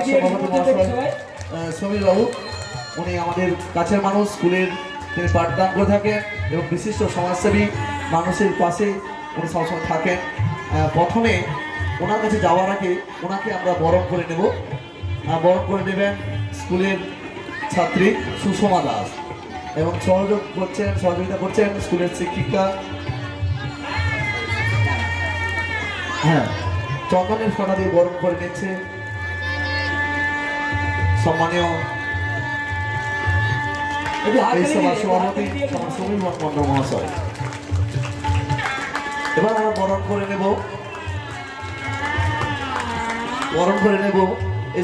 সভাপতি মহাশয় সমীর বাবু, উনি আমাদের কাছের মানুষ, স্কুলের তিনি পাঠদান করে থাকেন এবং বিশিষ্ট সমাজসেবী, মানুষের পাশে উনি সবসময় থাকেন। প্রথমে ওনার কাছে যাওয়ার আগে ওনাকে আমরা বরণ করে নেব। বরণ করে নেবেন স্কুলের ছাত্রী সুষমা দাস এবং সহযোগিতা করছেন স্কুলের শিক্ষিকা। হ্যাঁ, চন্দনের ফোঁটা দিয়ে বরণ করে নিচ্ছে সম্মানীয় সভাপতি সমীর মন্ডল মহাশয়। এবার আমরা বরণ করে নেব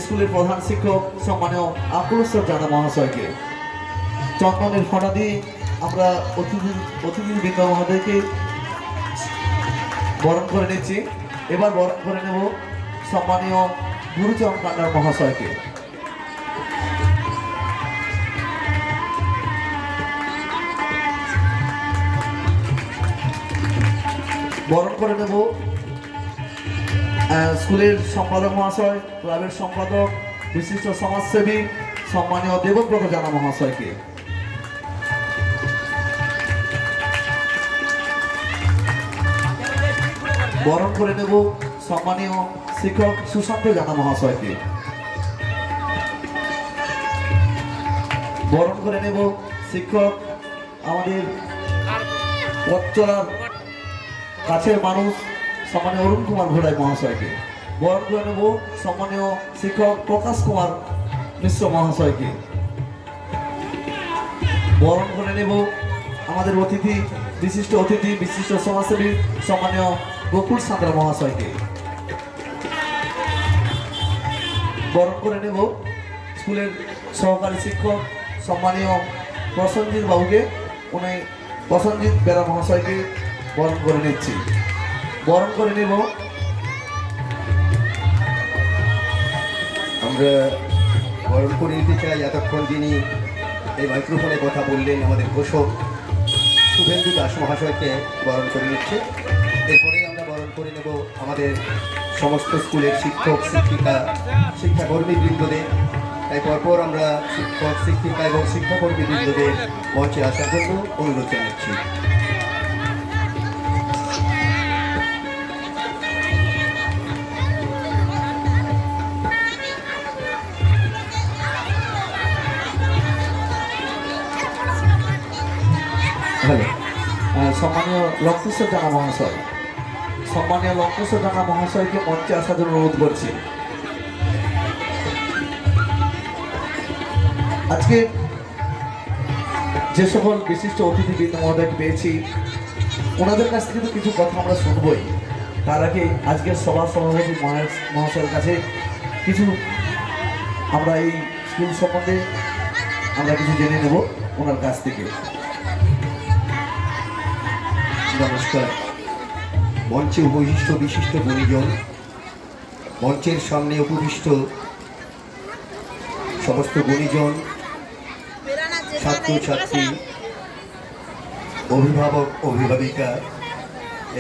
স্কুলের প্রধান শিক্ষক সম্মানীয় আকুলস্বর জানা মহাশয়কে। চন্দনের ফোঁটা দিয়ে আমরা অতিথিবৃন্দ মহোদয়কে বরণ করে নিচ্ছি। এবার বরণ করে নেব সম্মানীয় গুরুচরণ কান্ডার মহাশয়কে। বরণ করে নেব স্কুলের সম্পাদক মহাশয়, ক্লাবের সম্পাদক, বিশিষ্ট সমাজসেবী সম্মানীয় দেবব্রত জানা মহাশয়কে। বরণ করে নেব সম্মানীয় শিক্ষক সুশান্ত জানা মহাশয়কে। বরণ করে নেব শিক্ষক আমাদের পথ চলার কাছের মানুষ সম্মানীয় অরুণ কুমার ঘোড়াই মহাশয়কে। বরণ করে নেব সম্মানীয় শিক্ষক প্রকাশ কুমার মিশ্র মহাশয়কে। বরণ করে নেব আমাদের বিশিষ্ট অতিথি, বিশিষ্ট সমাজসেবী সম্মানীয় গোকুল সাঁতরা মহাশয়কে। বরণ করে নেব স্কুলের সহকারী শিক্ষক সম্মানীয় প্রসঞ্জিৎ বাবুকে, উনি প্রসঞ্জিৎ বেরা মহাশয়কে বরণ করে নিচ্ছি। বরণ করে নেব আমরা বরণ করে নিতে চাই এতক্ষণ যিনি এই মাইক্রোফোনে কথা বললেন আমাদের ঘোষক শুভেন্দু দাস মহাশয়কে বরণ করে নিচ্ছে। এরপরে আমরা বরণ করে নেব আমাদের সমস্ত স্কুলের শিক্ষক শিক্ষিকা শিক্ষাকর্মী বৃন্দদের। তাই পরপর আমরা শিক্ষক শিক্ষিকা এবং শিক্ষাকর্মী বৃন্দদের মঞ্চে আসার জন্য অনুরোধ জানাচ্ছি। সম্মানীয় লঙ্কেশ্বর জানা মহাশয়কে মঞ্চে আসার জন্য অনুরোধ করছি। আজকে যে সকল বিশিষ্ট অতিথিবৃন্দ মহোদয়কে পেয়েছি, ওনাদের কাছ থেকে তো কিছু কথা আমরা শুনবই। তার আগে আজকের সভার সভাপতি মহাশয়ের কাছে কিছু আমরা এই স্কুল সম্বন্ধে আমরা কিছু জেনে নেব ওনার কাছ থেকে। নমস্কার। মঞ্চে উপবিষ্ট বিশিষ্ট গুণীজন, মঞ্চের সামনে উপবিষ্ট সমস্ত গুণীজন, ছাত্রছাত্রী, অভিভাবক অভিভাবিকা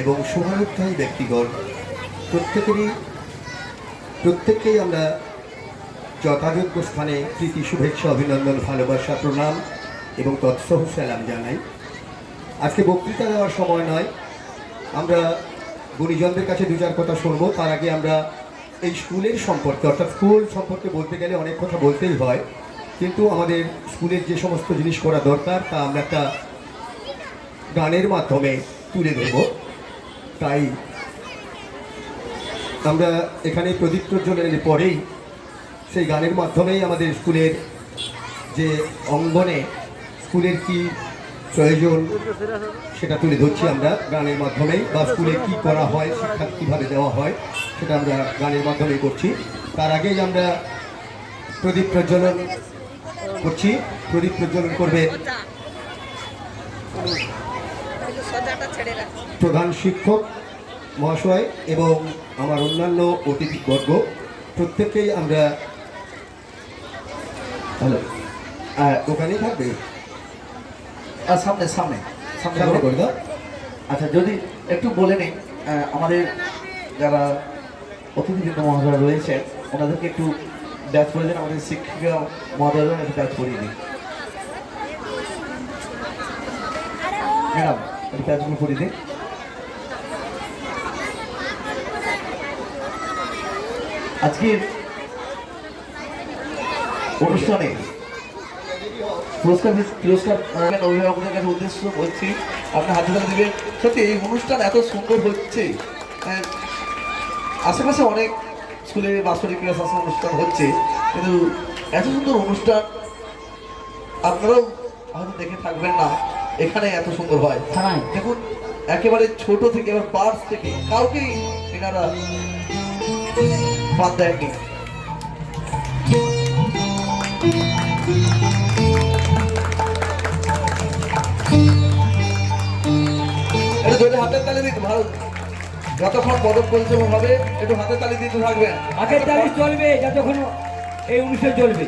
এবং শুভানুধ্যায়ী ব্যক্তিগণ, প্রত্যেককেই আমরা যথাযোগ্য স্থানে প্রীতি শুভেচ্ছা অভিনন্দন ভালোবাসা প্রণাম এবং তৎসহ সালাম জানাই। আজকে বক্তৃতা দেওয়ার সময় নয়, আমরা গুণীজনদের কাছে দু চার কথা শুনবো। তার আগে আমরা এই স্কুলের সম্পর্কে, অর্থাৎ স্কুল সম্পর্কে বলতে গেলে অনেক কথা বলতেই হয়, কিন্তু আমাদের স্কুলের যে সমস্ত জিনিস করা দরকার তা আমরা একটা গানের মাধ্যমে তুলে দেব। তাই আমরা এখানে প্রদীপ প্রজ্বলনের পরেই সেই গানের মাধ্যমেই আমাদের স্কুলের যে অঙ্গনে স্কুলের কি প্রয়োজন সেটা তুলে ধরছি আমরা গানের মাধ্যমেই, বা স্কুলে কি করা হয়, শিক্ষা কীভাবে দেওয়া হয় সেটা আমরা গানের মাধ্যমেই করছি। তার আগেই আমরা প্রদীপ প্রজ্বলন করছি। প্রদীপ প্রজ্বলন করবে প্রধান শিক্ষক মহাশয় এবং আমার অন্যান্য অতিথিবর্গ। প্রত্যেককেই আমরা হ্যালো ওখানেই থাকবে, সামনে সামনে সামনে সামনে করে দাও। আচ্ছা, যদি একটু বলে নিই আমাদের যারা অতিথিবৃন্দ মহাশয় রয়েছেন ওনাদেরকে একটু ব্যাচ করে দিন, আমাদের শিক্ষিকা মহোদয়রা একটু ব্যাচ করিয়ে দিন। ম্যাডাম একটু ব্যাচগুলো করিয়ে দিন। আজকের অনুষ্ঠানে পুরস্কার অভিভাবকদের কাছে উদ্দেশ্য বলছি, আপনি হাতে ধরে দেবেন। সত্যি এই অনুষ্ঠান এত সুন্দর হচ্ছে, আশেপাশে অনেক স্কুলে বাৎসরিক ক্লাস অনুষ্ঠান হচ্ছে, কিন্তু এত সুন্দর অনুষ্ঠান আপনারাও হয়তো দেখে থাকবেন না, এখানে এত সুন্দর হয়। দেখুন একেবারে ছোট থেকে এবার বার্স থেকে কাউকেই এনারা বাদ দেয়নি। হাতের তালি দিতে ভালো, যতক্ষণ পদক পরিচয় হবে একটু হাতের তালি দিতে থাকবেন। হাতের তালি চলবে যতক্ষণ এই অনুষ্ঠান চলবে।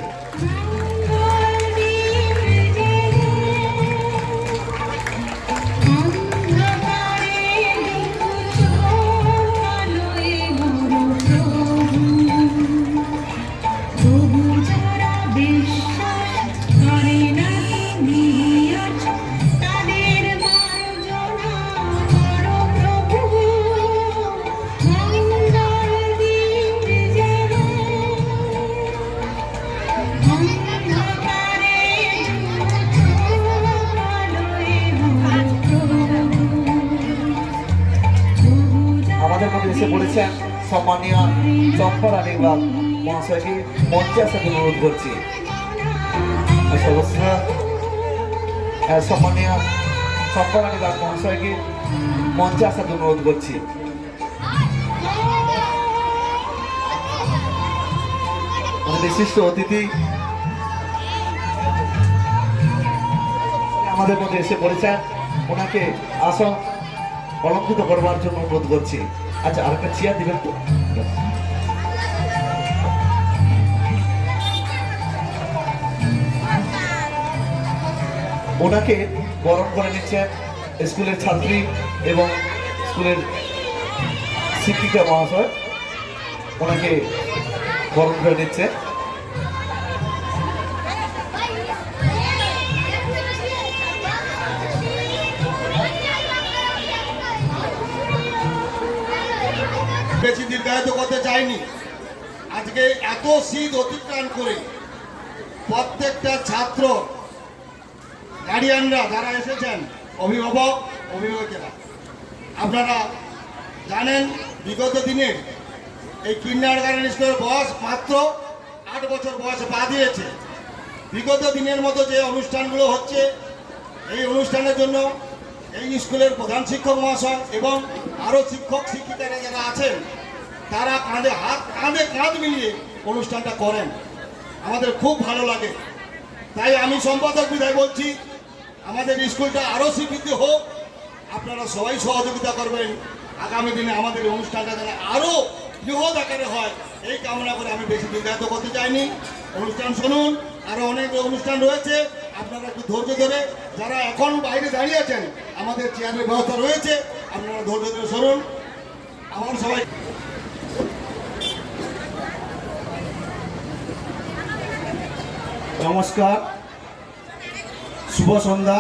আমাদের মধ্যে এসে বলেছেন সম্মানীয় চম্পা রানী বাগ মহাশয়কে মঞ্চে আসার জন্য অনুরোধ করছি। সম্মানীয় চম্পা রানী বাগ মহাশয়কে মঞ্চে আসার জন্য অনুরোধ করছি। বিশিষ্ট অতিথি আমাদের মধ্যে এসে পড়েছেন, ওনাকে আসন অলঙ্কৃত করবার জন্য অনুরোধ করছি। আচ্ছা আরেকটা চেয়ার দিবেন তো। ওনাকে বরণ করে নিচ্ছেন স্কুলের ছাত্রী এবং স্কুলের শিক্ষিকা মহাশয়, ওনাকে বরণ করে নিচ্ছে। বেশি দীর্ঘায়িত করতে চাইনি। আজকে এত শীত অতিক্রম করে প্রত্যেকটা ছাত্র গার্ডিয়ানরা যারা এসেছেন, অভিভাবকেরা আপনারা জানেন বিগত দিনে এই কিন্ডারগার্টেন স্কুলের বয়স মাত্র 8 বছর বয়সে পা দিয়েছে। বিগত দিনের মতো যে অনুষ্ঠানগুলো হচ্ছে, এই অনুষ্ঠানের জন্য এই স্কুলের প্রধান শিক্ষক মহাশয় এবং আরও শিক্ষক শিক্ষিকারা যারা আছেন, তারা কাঁধে কাঁধ মিলিয়ে অনুষ্ঠানটা করেন। আমাদের খুব ভালো লাগে। তাই আমি সম্পাদক বিদায় বলছি, আমাদের স্কুলটা আরও স্বীকৃতি হোক, আপনারা সবাই সহযোগিতা করবেন। আগামী দিনে আমাদের অনুষ্ঠানটা যেন আরও বৃহৎ আকারে হয়, এই কামনা করে আমি বেশি দীর্ঘায়িত করতে চাইনি। অনুষ্ঠান শুনুন, আরও অনেক অনুষ্ঠান রয়েছে, আপনারা একটু ধৈর্য ধরে, যারা এখন বাইরে দাঁড়িয়ে আছেন আমাদের চেয়ারের ব্যবস্থা রয়েছে, আপনারা ধৈর্য ধরে শুনুন। আমার সবাই নমস্কার, শুভ সন্ধ্যা।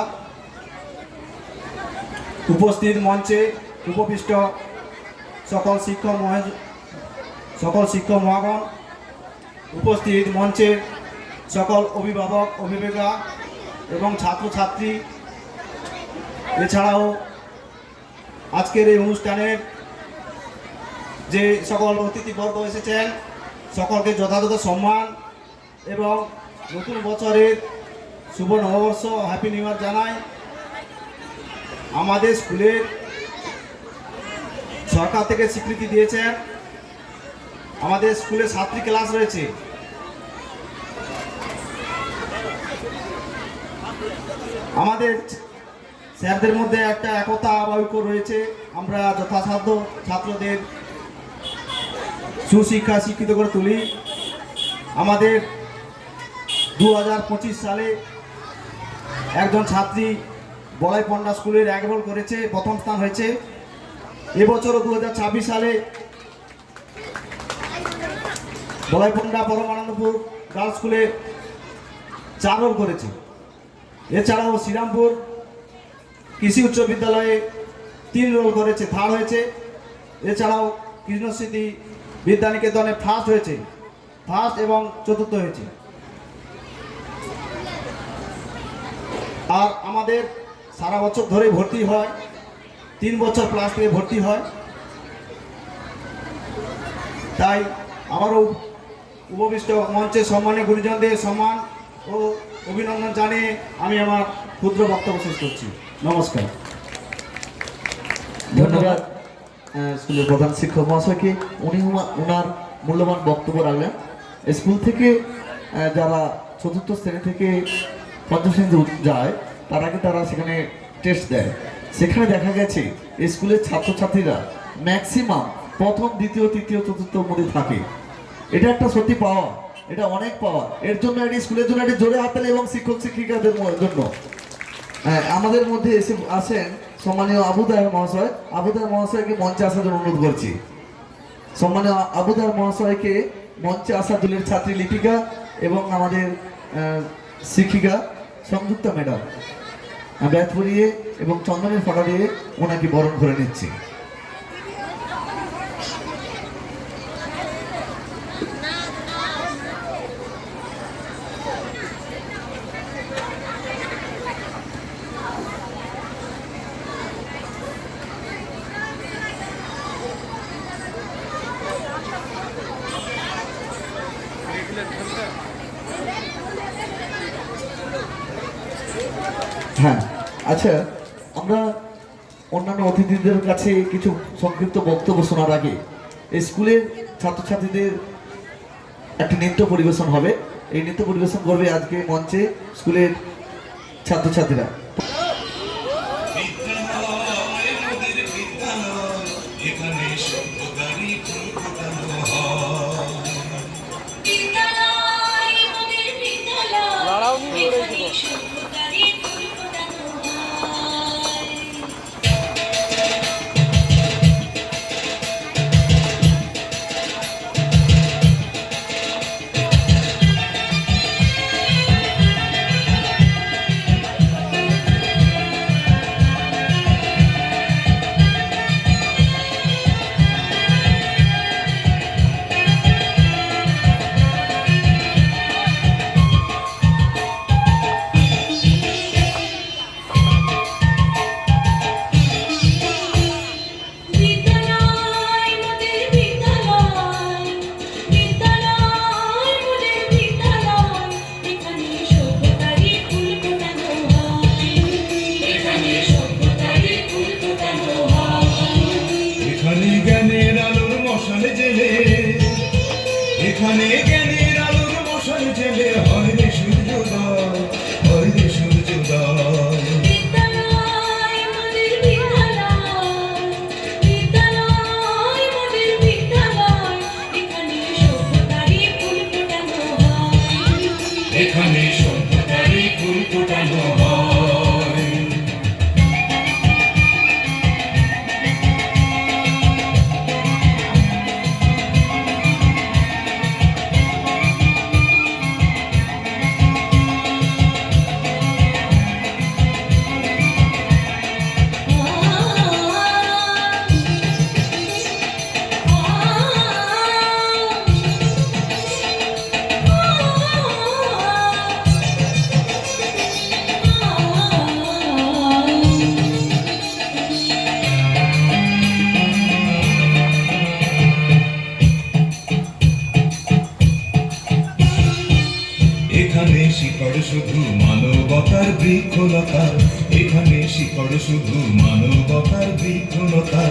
উপস্থিত মঞ্চে উপবিষ্ট সকল শিক্ষক মহাগণ, উপস্থিত মঞ্চে সকল অভিভাবক অভিভাবিকা এবং ছাত্রছাত্রী, এছাড়াও আজকের এই অনুষ্ঠানের যে সকল অতিথিবর্গ এসেছেন, সকলকে যথাযথ সম্মান এবং নতুন বছরের শুভ নববর্ষ হ্যাপি নিউ ইয়ার জানাই। আমাদের স্কুলের সরকার থেকে স্বীকৃতি দিয়েছেন, আমাদের স্কুলে 7টি ক্লাস রয়েছে। আমাদের স্যারদের মধ্যে একটা একতা বা ঐক্য রয়েছে। আমরা যথাসাধ্য ছাত্রদের সুশিক্ষা শিক্ষিত করে তুলি। আমাদের 2025 সালে একজন ছাত্রী বলাই পণ্ডা স্কুলের 1 বল করেছে, প্রথম স্থান হয়েছে। এবছরও 2026 সালে বলাইপন্ডা পরমানন্দপুর গার্লস স্কুলে 4 রোল করেছে। এছাড়াও শ্রীরামপুর কৃষি উচ্চ বিদ্যালয়ে 3 রোল করেছে, 3rd হয়েছে। এছাড়াও কৃষ্ণস্মৃতি বিদ্যানিকেতনে 1st হয়েছে, 1st এবং 4th হয়েছে। আর আমাদের সারা বছর ধরে ভর্তি হয়, 3 বছর প্লাস থেকে ভর্তি হয়। তাই আমারও উপবিষ্ট মঞ্চে সম্মানীয় গুরুজনদের সম্মান ও অভিনন্দন জানিয়ে আমি আমার ক্ষুদ্র বক্তব্য শেষ করছি। নমস্কার। ধন্যবাদ স্কুলের প্রধান শিক্ষক মহাশয়কে। উনি ওনার মূল্যবান বক্তব্য রাখলেন। স্কুল থেকে যারা 4th শ্রেণী থেকে 5ম শ্রেণীতে যায় তারা সেখানে টেস্ট দেয়। সেখানে দেখা গেছে স্কুলের ছাত্রছাত্রীরা ম্যাক্সিমাম 1ম, 2য়, 3য়, 4th মধ্যে থাকে। এটা একটা সত্যি পাওয়া, এটা অনেক পাওয়া। এর জন্য এটি স্কুলের জন্য একটি জোরে হাততালি এবং শিক্ষক শিক্ষিকাদের জন্য। আমাদের মধ্যে এসে আসেন সম্মানীয় আবুদার মহাশয়। আবুদার মহাশয়কে মঞ্চে আসার জন্য অনুরোধ করছি। সম্মানীয় আবুদার মহাশয়কে মঞ্চে আসার জন্য ছাত্রী লিপিকা এবং আমাদের শিক্ষিকা সংযুক্তা ম্যাডাম ব্যাথ পরিয়ে এবং চন্দনের ফটা দিয়ে ওনাকে বরণ করে নিচ্ছি। হ্যাঁ, আচ্ছা, আমরা অন্যান্য অতিথিদের কাছে কিছু সংক্ষিপ্ত বক্তব্য শোনার আগে স্কুলের ছাত্রছাত্রীদের একটি নৃত্য পরিবেশন হবে। এই নৃত্য পরিবেশন করবে আজকে মঞ্চে স্কুলের ছাত্রছাত্রীরা। এখানে জ্ঞানের আলোর মশাল জেলে হয় রে সূর্যোদয়, হয় রে সূর্যোদয়। বিদ্যালয় মোদের বিদ্যালয়, বিদ্যালয় মোদের বিদ্যালয়, এখানে সভ্যতারই ফুল ফোটানো হয়, এখানে সভ্যতারই ফুল ফোটানো হয়। এখানে শিকড় শুধু মানবতার বৃক্ষলতা, এখানে শিকড় শুধু মানবতার বৃক্ষলতা।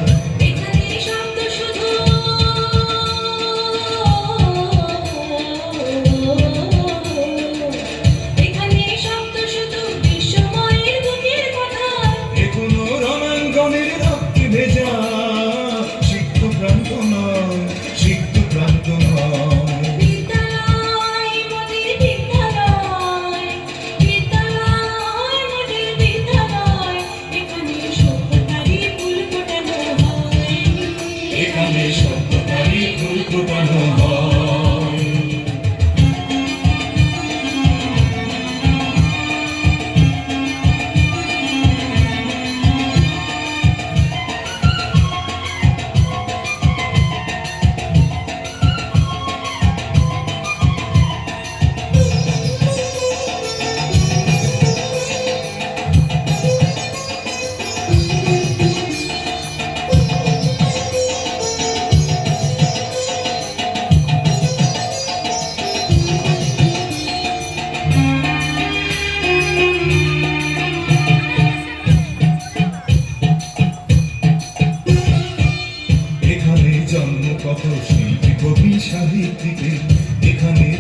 এখানে শব্দ শুধু এখানে শব্দ শুধু বিশ্বময়ের বুকের কথা, এখনো রণাঙ্গনের রক্তে ভেজা সিক্ত প্রান্ত নয়, সিক্ত প্রান্ত নয়। বিদ্যালয় মোদের বিদ্যালয়, বিদ্যালয় মোদের বিদ্যালয়, এখানে সভ্যতারই ফুল ফোটানো হয়,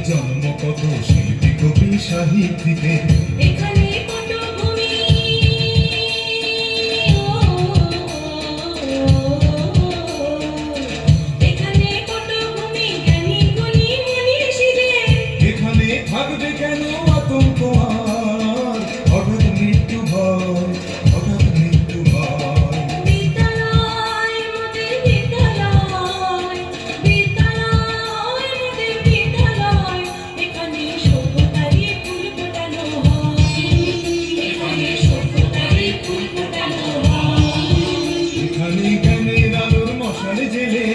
জন্ম কত শিল্পী কবি সাহিত্যিকের এখানে পটভূমি এখানে পটভূমি জ্ঞানী গুণী মনীষীদের এখানে থাকবে কেন আতঙ্ক আর হঠাৎ মৃত্যু ভয় হঠাৎ মৃত্যু ভয় বিদ্যালয় মোদের বিদ্যালয় বিদ্যালয় মোদের বিদ্যালয় এখানে সভ্যতারই ফুল ফোটানো হয় এখানে সভ্যতারই ফুল ফোটানো হয় এখানে জ্ঞানের আলোর মশাল জেলে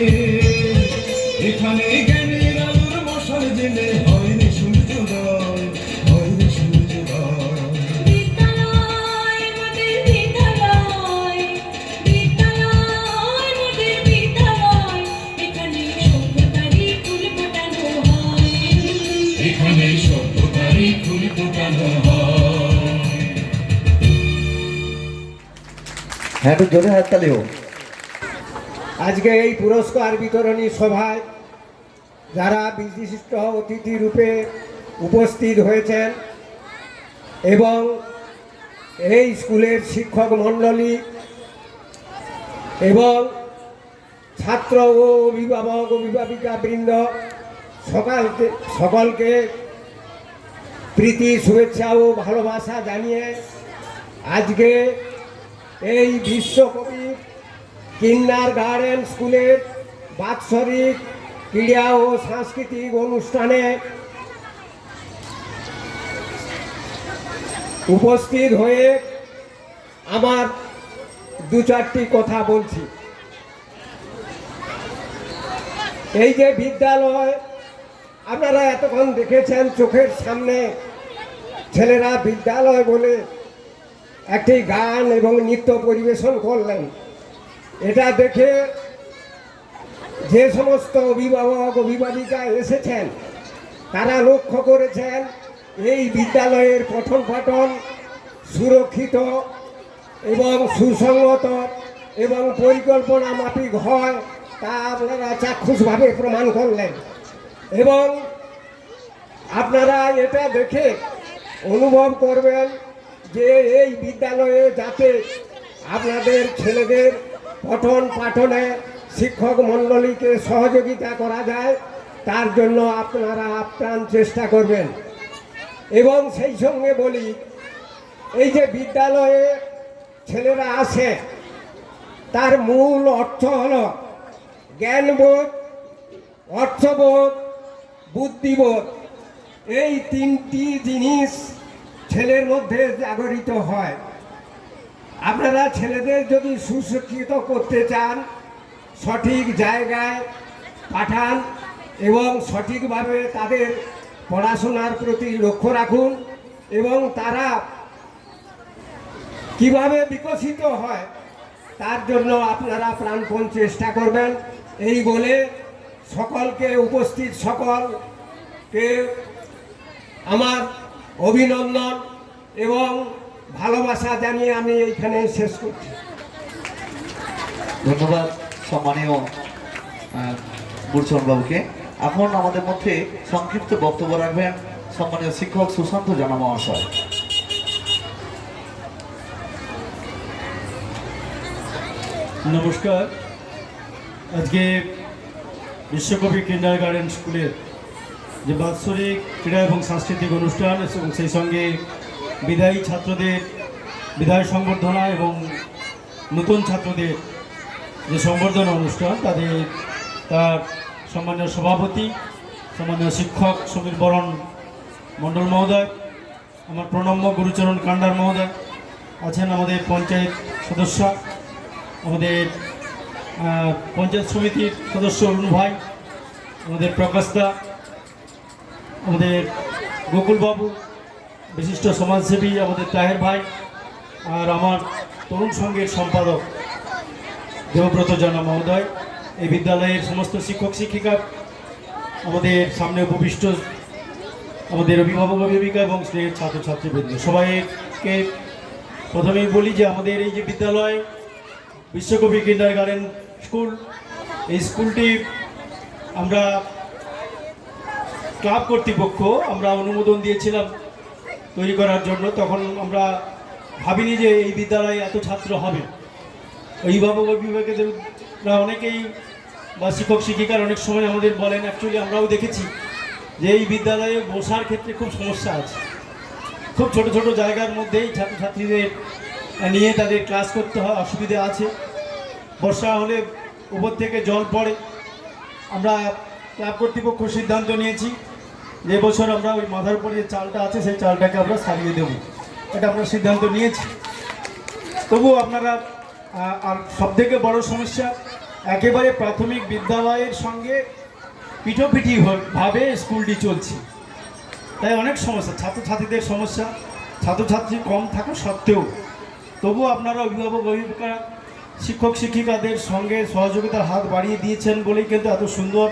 এখানে জ্ঞানের আলোর মশাল জেলে হয় রে সূর্যোদয় হয় রে সূর্যোদয় বিদ্যালয় মোদের বিদ্যালয় বিদ্যালয় মোদের বিদ্যালয় এখানে সভ্যতারই ফুল ফোটানো হয় এখানে সভ্যতারই ফুল ফোটানো হয় হ্যাঁ, একটু জোরে হাততালি হোক। আজকে এই পুরস্কার বিতরণী সভায় যারা বিশিষ্ট অতিথি রূপে উপস্থিত হয়েছেন এবং এই স্কুলের শিক্ষক মণ্ডলী এবং ছাত্র ও অভিভাবক অভিভাবিকা বৃন্দ সকলকে প্রীতি শুভেচ্ছা ও ভালোবাসা জানিয়ে আজকে এই বিশ্বকবি কিন্নার গার্ডেন স্কুলের বাৎসরিক ক্রীড়া ও সাংস্কৃতিক অনুষ্ঠানে উপস্থিত হয়ে আমার দু চারটি কথা বলছি। এই যে বিদ্যালয় আপনারা এতক্ষণ দেখেছেন চোখের সামনে ছেলেরা বিদ্যালয় বলে একটি গান এবং নৃত্য পরিবেশন করলেন, এটা দেখে যে সমস্ত অভিভাবক অভিভাবিকা এসেছেন তারা লক্ষ্য করেছেন এই বিদ্যালয়ের পঠন পাঠন সুরক্ষিত এবং সুসংগত এবং পরিকল্পনা মাফিক হয়, তা আপনারা চাক্ষুষভাবে প্রমাণ করলেন এবং আপনারা এটা দেখে অনুভব করবেন যে এই বিদ্যালয়ে যাতে আপনাদের ছেলেদের পঠন পাঠনে শিক্ষক মণ্ডলীকে সহযোগিতা করা যায় তার জন্য আপনারা আপ্রাণ চেষ্টা করবেন। এবং সেই সঙ্গে বলি, এই যে বিদ্যালয়ে ছেলেরা আসে তার মূল অর্থ হলো জ্ঞানবোধ, অর্থবোধ, বুদ্ধিবোধ। এই তিনটি জিনিস ছেলের মধ্যে জাগরিত হয়। আপনারা ছেলেদের যদি সুশিক্ষিত করতে চান সঠিক জায়গায় পাঠান এবং সঠিকভাবে তাদের পড়াশোনার প্রতি লক্ষ্য রাখুন এবং তারা কিভাবে বিকশিত হয় তার জন্য আপনারা প্রাণপণ চেষ্টা করবেন। এই বলে সকলকে উপস্থিত সকলকে আমার অভিনন্দন এবং ভালোবাসা জানিয়ে আমি এইখানে শেষ করছি। ধন্যবাদ সম্মানীয় গুরুচরণ বাবুকে। এখন আমাদের মধ্যে সংক্ষিপ্ত বক্তব্য রাখবেন সম্মানীয় শিক্ষক সুশান্ত জানা মহাশয়। নমস্কার। আজকে বিশ্বকবি কিন্ডার গার্ডেন স্কুলের যে বাৎসরিক ক্রীড়া এবং সাংস্কৃতিক অনুষ্ঠান এবং সেই সঙ্গে বিদায়ী ছাত্রদের বিদায় সংবর্ধনা এবং নতুন ছাত্রদের যে সংবর্ধনা অনুষ্ঠান তার সম্মানীয় সভাপতি সম্মানীয় শিক্ষক সমীর বরণ মণ্ডল মহোদয়, আমার প্রণম্য গুরুচরণ কান্ডার মহোদয় আছেন, আমাদের পঞ্চায়েত সদস্য, আমাদের পঞ্চায়েত সমিতির সদস্য অরুণ ভাই, আমাদের প্রকাশদা, আমাদের গোকুলবাবু, বিশিষ্ট সমাজসেবী আমাদের তাহের ভাই, আর আমার তরুণ সংঘের সম্পাদক দেবব্রত জানা মহোদয়, এই বিদ্যালয়ের সমস্ত শিক্ষক শিক্ষিকা, আমাদের সামনে উপবিষ্ট আমাদের অভিভাবক অভিভাবিকা এবং স্নেহের ছাত্রছাত্রীবৃন্দ, সবাইকে প্রথমেই বলি যে আমাদের এই যে বিদ্যালয় বিশ্বকবি কিন্ডার গার্ডেন স্কুল, এই স্কুলটি আমরা ক্লাব কর্তৃপক্ষ আমরা অনুমোদন দিয়েছিলাম তৈরি করার জন্য, তখন আমরা ভাবিনি যে এই বিদ্যালয়ে এত ছাত্র হবে। অভিভাবক অভিভাবকরা অনেকেই বা শিক্ষক শিক্ষিকার অনেক সময় আমাদের বলেন, অ্যাকচুয়ালি আমরাও দেখেছি যে এই বিদ্যালয়ে বসার ক্ষেত্রে খুব সমস্যা আছে। খুব ছোট ছোট জায়গার মধ্যেই ছাত্রছাত্রীদের নিয়ে তাদের ক্লাস করতে হয়, অসুবিধা আছে। বর্ষা হলে উপর থেকে জল পড়ে। আমরা ক্লাব কর্তৃপক্ষ সিদ্ধান্ত নিয়েছি যে বছর আমরা ওই মাথার উপরে যে চালটা আছে সেই চালটাকে আমরা সারিয়ে দেবো, এটা আমরা সিদ্ধান্ত নিয়েছি। তবুও আপনারা আর সবথেকে বড় সমস্যা, একেবারে প্রাথমিক বিদ্যালয়ের সঙ্গে পিঠোপিঠি ভাবে স্কুলটি চলছে, তাই অনেক সমস্যা, ছাত্রছাত্রীদের সমস্যা, ছাত্রছাত্রী কম থাকা সত্ত্বেও তবুও আপনারা অভিভাবক অভিভাবিকা শিক্ষক শিক্ষিকাদের সঙ্গে সহযোগিতার হাত বাড়িয়ে দিয়েছেন বলেই কিন্তু এত সুন্দর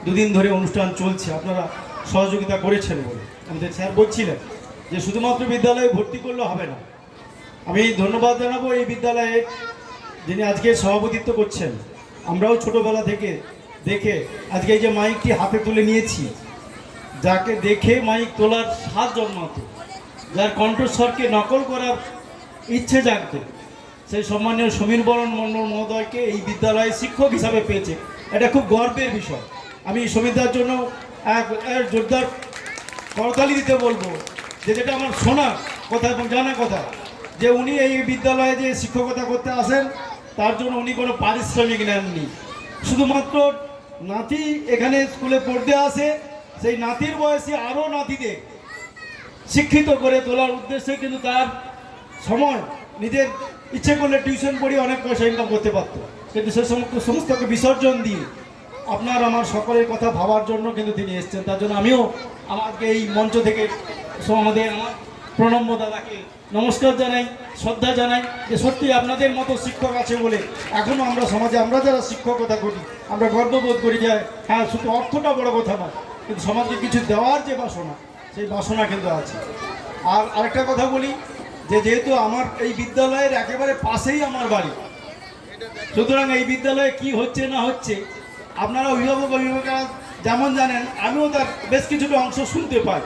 দুদিন ধরে অনুষ্ঠান চলছে। আপনারা সহযোগিতা করেছেন বলে আমাদের স্যার বলছিলেন যে শুধুমাত্র বিদ্যালয়ে ভর্তি করলে হবে না। আমি ধন্যবাদ জানাবো এই বিদ্যালয়ে যিনি আজকে সভাপতিত্ব করছেন। আমরাও ছোটোবেলা থেকে দেখে আজকে এই যে মাইকটি হাতে তুলে নিয়েছি, যাকে দেখে মাইক তোলার স্বাদ জন্মাতো, যার কণ্ঠস্বরকে নকল করার ইচ্ছে জাগতো, সেই সম্মানীয় সমীর বরণ মণ্ডল মহোদয়কে এই বিদ্যালয়ে শিক্ষক হিসাবে পেয়েছে, এটা খুব গর্বের বিষয়। আমি সমীরদার জন্য এক জোরদার করতালি দিতে বলবো, যে যেটা আমার শোনা কথা এবং জানা কথা, যে উনি এই বিদ্যালয়ে যে শিক্ষকতা করতে আসেন তার জন্য উনি কোনো পারিশ্রমিক নেননি। শুধুমাত্র নাতি এখানে স্কুলে পড়তে আসে, সেই নাতির বয়সী আরও নাতিদের শিক্ষিত করে তোলার উদ্দেশ্যে কিন্তু তার সময় নিজের ইচ্ছে করলে টিউশন পড়িয়ে অনেক পয়সা ইনকাম করতে পারত, কিন্তু সে সমস্তকে বিসর্জন দিয়ে আপনার আমার সকলের কথা ভাবার জন্য কিন্তু তিনি এসছেন। তার জন্য আমিও আমাকে এই মঞ্চ থেকে আমাদের আমার প্রণম্য দাদাকে নমস্কার জানাই, শ্রদ্ধা জানাই, যে সত্যি আপনাদের মতো শিক্ষক আছে বলে এখনও আমরা সমাজে আমরা যারা শিক্ষকতা করি আমরা গর্ববোধ করি যে হ্যাঁ, শুধু অর্থটা বড় কথা নয়, কিন্তু সমাজকে কিছু দেওয়ার যে বাসনা, সেই বাসনা কিন্তু আছে। আর আরেকটা কথা বলি, যে যেহেতু আমার এই বিদ্যালয়ের একেবারে পাশেই আমার বাড়ি, সুতরাং এই বিদ্যালয়ে কি হচ্ছে না হচ্ছে আপনারা অভিভাবক অভিভাবকরা যেমন জানেন, আমিও তার বেশ কিছুটা অংশ শুনতে পাই।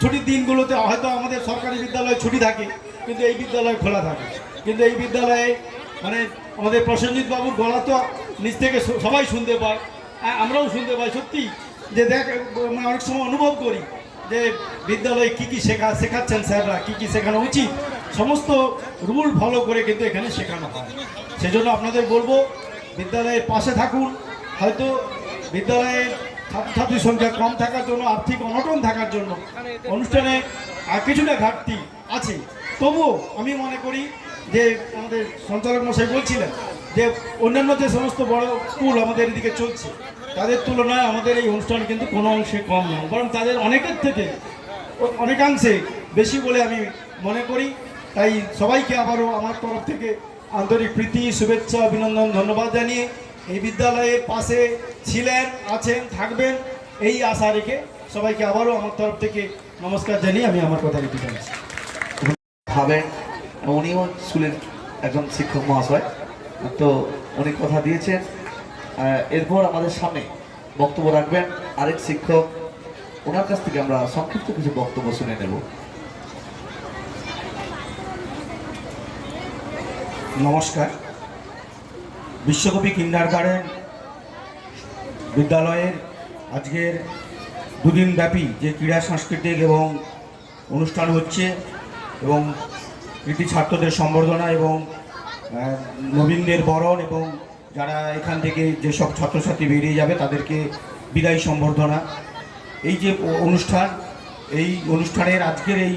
ছুটির দিনগুলোতে হয়তো আমাদের সরকারি বিদ্যালয়ে ছুটি থাকে, কিন্তু এই বিদ্যালয় খোলা থাকে। কিন্তু এই বিদ্যালয়ে মানে আমাদের প্রসেনজিৎ বাবুর গলা তো নিচ থেকে সবাই শুনতে পায়, আমরাও শুনতে পাই। সত্যি যে অনেক সময় অনুভব করি যে বিদ্যালয়ে কী কী শেখাচ্ছেন স্যাররা, কী কী শেখানো উচিত, সমস্ত রুল ফলো করে কিন্তু এখানে শেখানো হয়। সেজন্য আপনাদের বলবো বিদ্যালয়ের পাশে থাকুন। হয়তো বিদ্যালয়ের ছাত্রছাত্রীর সংখ্যা কম থাকার জন্য, আর্থিক অনটন থাকার জন্য অনুষ্ঠানে কিছুটা ঘাটতি আছে, তবুও আমি মনে করি যে আমাদের সঞ্চালক মশাই বলছিলেন যে অন্যান্য যে সমস্ত বড় স্কুল আমাদের এদিকে চলছে তাদের তুলনায় আমাদের এই অনুষ্ঠান কিন্তু কোনো অংশে কম নয়, বরং তাদের অনেকের থেকে অনেকাংশে বেশি বলে আমি মনে করি। তাই সবাইকে আবারও আমার তরফ থেকে আন্তরিক প্রীতি, শুভেচ্ছা, অভিনন্দন, ধন্যবাদ জানিয়ে এই বিদ্যালয়ের পাশে ছিলেন, আছেন, থাকবেন এই আশা রেখে সবাইকে আবারও আমার তরফ থেকে নমস্কার জানিয়ে আমি আমার কথা রেখে যাচ্ছি। ভাবেন উনিও স্কুলের একজন শিক্ষক মহাশয়, তো উনি কথা দিয়েছেন। এরপর আমাদের সামনে বক্তব্য রাখবেন আরেক শিক্ষক, ওনার কাছ থেকে আমরা সংক্ষিপ্ত কিছু বক্তব্য শুনে নেব। নমস্কার। বিশ্বকবি কিন্ডারগার্টেন বিদ্যালয়ের আজকের দুদিন ব্যাপী যে ক্রীড়া সাংস্কৃতিক এবং অনুষ্ঠান হচ্ছে এবং কৃতি ছাত্রদের সম্বর্ধনা এবং নবীনদের বরণ এবং যারা এখান থেকে যেসব ছাত্রছাত্রী বেরিয়ে যাবে তাদেরকে বিদায়ী সম্বর্ধনা, এই যে অনুষ্ঠান, এই অনুষ্ঠানের আজকের এই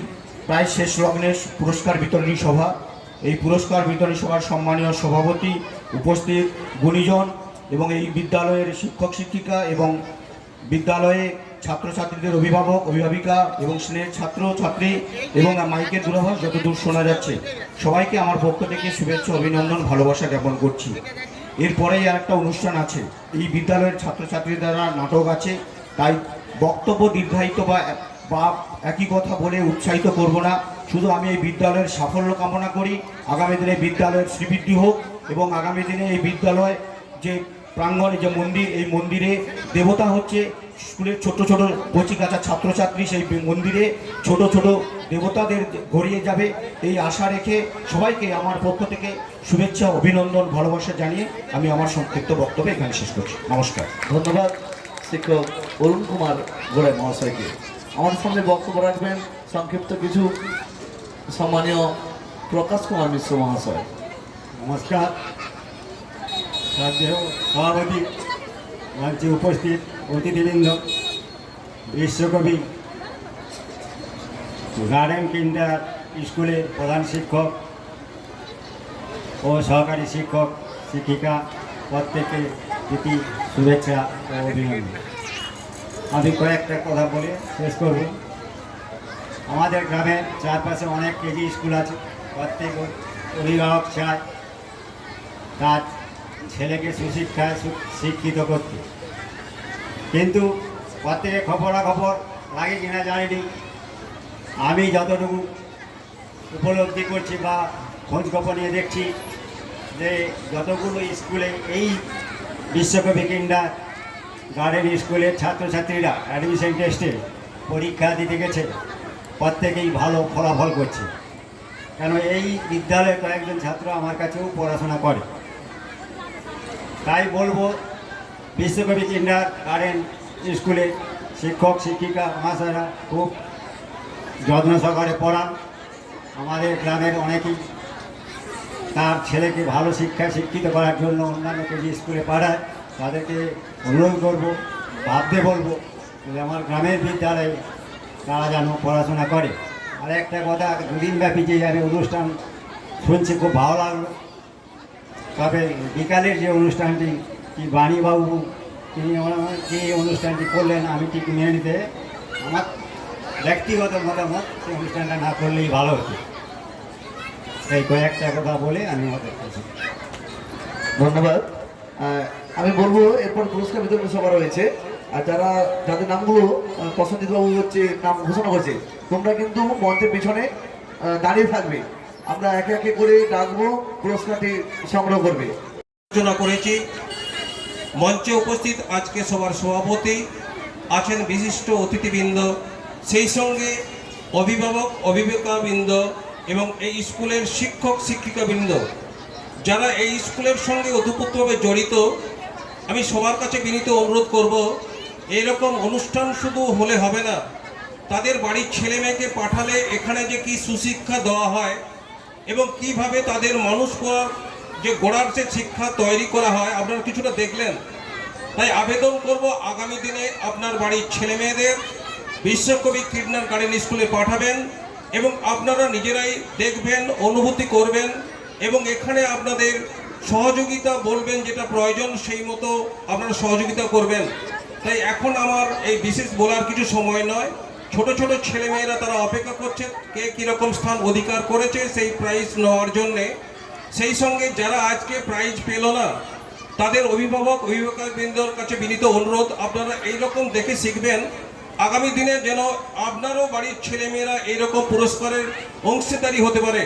প্রায় শেষ লগ্নে পুরস্কার বিতরণী সভা, এই পুরস্কার বিতরণী সভার সম্মানীয় সভাপতি, উপস্থিত গুণীজন এবং এই বিদ্যালয়ের শিক্ষক শিক্ষিকা এবং বিদ্যালয়ে ছাত্রছাত্রীদের অভিভাবক অভিভাবিকা এবং স্নেহের ছাত্র ছাত্রী এবং মাইকের দূরাভাষ যতদূর শোনা যাচ্ছে, সবাইকে আমার পক্ষ থেকে শুভেচ্ছা, অভিনন্দন, ভালোবাসা জ্ঞাপন করছি। এরপরেই আর একটা অনুষ্ঠান আছে, এই বিদ্যালয়ের ছাত্রছাত্রীর দ্বারা নাটক আছে, তাই বক্তব্য দীর্ঘায়িত বা একই কথা বলে উৎসাহিত করব না। শুধু আমি এই বিদ্যালয়ের সাফল্য কামনা করি, আগামী দিনে বিদ্যালয়ের শ্রীবৃদ্ধি হোক এবং আগামী দিনে এই বিদ্যালয় যে প্রাঙ্গণে যে মন্দির, এই মন্দিরে দেবতা হচ্ছে স্কুলের ছোট ছোট কচিকাঁচা ছাত্রছাত্রী সেই মন্দিরে ছোট ছোট দেবতাদের গড়িয়ে যাবে এই আশা রেখে সবাইকে আমার পক্ষ থেকে শুভেচ্ছা, অভিনন্দন, ভালোবাসা জানিয়ে আমি আমার সংক্ষিপ্ত বক্তব্য এখানে শেষ করছি। নমস্কার। ধন্যবাদ শিক্ষক অরুণ কুমার গোড়াই মহাশয়কে। আমাদের সামনে বক্তব্য রাখবেন সংক্ষিপ্ত কিছু সম্মানীয় প্রকাশ কুমার মিশ্র মহাশয়। নমস্কার। শ্রদ্ধেয় সভাপতি, মঞ্চে উপস্থিত অতিথিবৃন্দ, বিশ্বকবি গার্ডেন কিন্ডার স্কুলের প্রধান শিক্ষক ও সহকারী শিক্ষক শিক্ষিকা প্রত্যেকে প্রীতি শুভেচ্ছা ও অভিনন্দন। আমি কয়েকটা কথা বলে শেষ করব। আমাদের গ্রামের চারপাশে অনেক কেজি স্কুল আছে। প্রত্যেক অভিভাবক চায় তার ছেলেকে সুশিক্ষায় শিক্ষিত করতে, কিন্তু প্রত্যেকে খবরাখবর লাগে কিনা জানিনি। আমি যতটুকু উপলব্ধি করছি বা খোঁজ খবর নিয়ে দেখছি যে যতগুলো স্কুলে এই বিশ্বকবি কিন্ডার গার্ডেন স্কুলের ছাত্রছাত্রীরা অ্যাডমিশন টেস্টে পরীক্ষা দিতে গেছে, প্রত্যেকেই ভালো ফলাফল করছে। কেন এই বিদ্যালয়ে কয়েকজন ছাত্র আমার কাছেও পড়াশোনা করে। তাই বলবো বিশ্বকবি কিন্ডার গার্ডেন স্কুলে শিক্ষক শিক্ষিকা মহাশয়রা খুব যত্ন সহকারে পড়ান। আমাদের গ্রামের অনেকেই তার ছেলেকে ভালো শিক্ষায় শিক্ষিত করার জন্য অন্যান্য কেজি স্কুলে পাঠায়। তাদেরকে অনুরোধ করবো, ভাবতে বলবো যে আমার গ্রামের বিদ্যালয়ে তারা যেন পড়াশোনা করে। আর একটা কথা, দুদিনব্যাপী যে আমি অনুষ্ঠান শুনছি খুব ভালো লাগলো। তবে বিকালের যে অনুষ্ঠানটি কি বাণীবাবু তিনি যে অনুষ্ঠানটি করলেন আমি ঠিক মেনে নিতে আমার ব্যক্তিগত মতামত সেই অনুষ্ঠানটা না করলেই ভালো হতো। এই কয়েকটা কথা বলে আমি ধন্যবাদ। আমি বলবো এরপর পুরস্কার বিতরণ সভা রয়েছে, আর যাদের নামগুলো প্রসেনজিৎ বাবু নাম ঘোষণা করছে, তোমরা কিন্তু মঞ্চের পিছনে দাঁড়িয়ে থাকবে। আমরা একে একে করে ডাকবো, পুরস্কারটি সংগ্রহ করবে। আলোচনা করেছি। মঞ্চে উপস্থিত আজকে সভার সভাপতি আছেন বিশিষ্ট অতিথিবৃন্দ, সেই সঙ্গে অভিভাবক অভিভাবিকাবৃন্দ এবং এই স্কুলের শিক্ষক শিক্ষিকাবৃন্দ যারা এই স্কুলের সঙ্গে ওতপ্রোতভাবে জড়িত। আমি সবার কাছে বিনীত অনুরোধ করব, এরকম অনুষ্ঠান শুধু হলে হবে না, তাদের বাড়ির ছেলে মেয়েকে পাঠালে এখানে যে কি সুশিক্ষা দেওয়া হয় এবং কিভাবে তাদের মানুষ করার যে গোড়ার যে শিক্ষা তৈরি করা হয় আপনারা কিছুটা দেখলেন। তাই আবেদন করব আগামী দিনে আপনার বাড়ির ছেলে মেয়েদের বিশ্বকবি কিন্ডার গার্ডেন স্কুলে পাঠাবেন এবং আপনারা নিজেরাই দেখবেন, অনুভূতি করবেন এবং এখানে আপনাদের সহযোগিতা বলবেন, যেটা প্রয়োজন সেই মতো আপনারা সহযোগিতা করবেন। তাই এখন আমার এই বিশেষ বলার কিছু সময় নয়। ছোট ছোট ছেলেমেয়েরা তারা অপেক্ষা করছে কে কীরকম স্থান অধিকার করেছে সেই প্রাইজ নেওয়ার জন্যে। সেই সঙ্গে যারা আজকে প্রাইজ পেল না তাদের অভিভাবকবৃন্দর কাছে বিনীত অনুরোধ, আপনারা এইরকম দেখে শিখবেন। আগামী দিনে যেন আপনারও বাড়ির ছেলেমেয়েরা এইরকম পুরস্কারের অংশীদারি হতে পারে,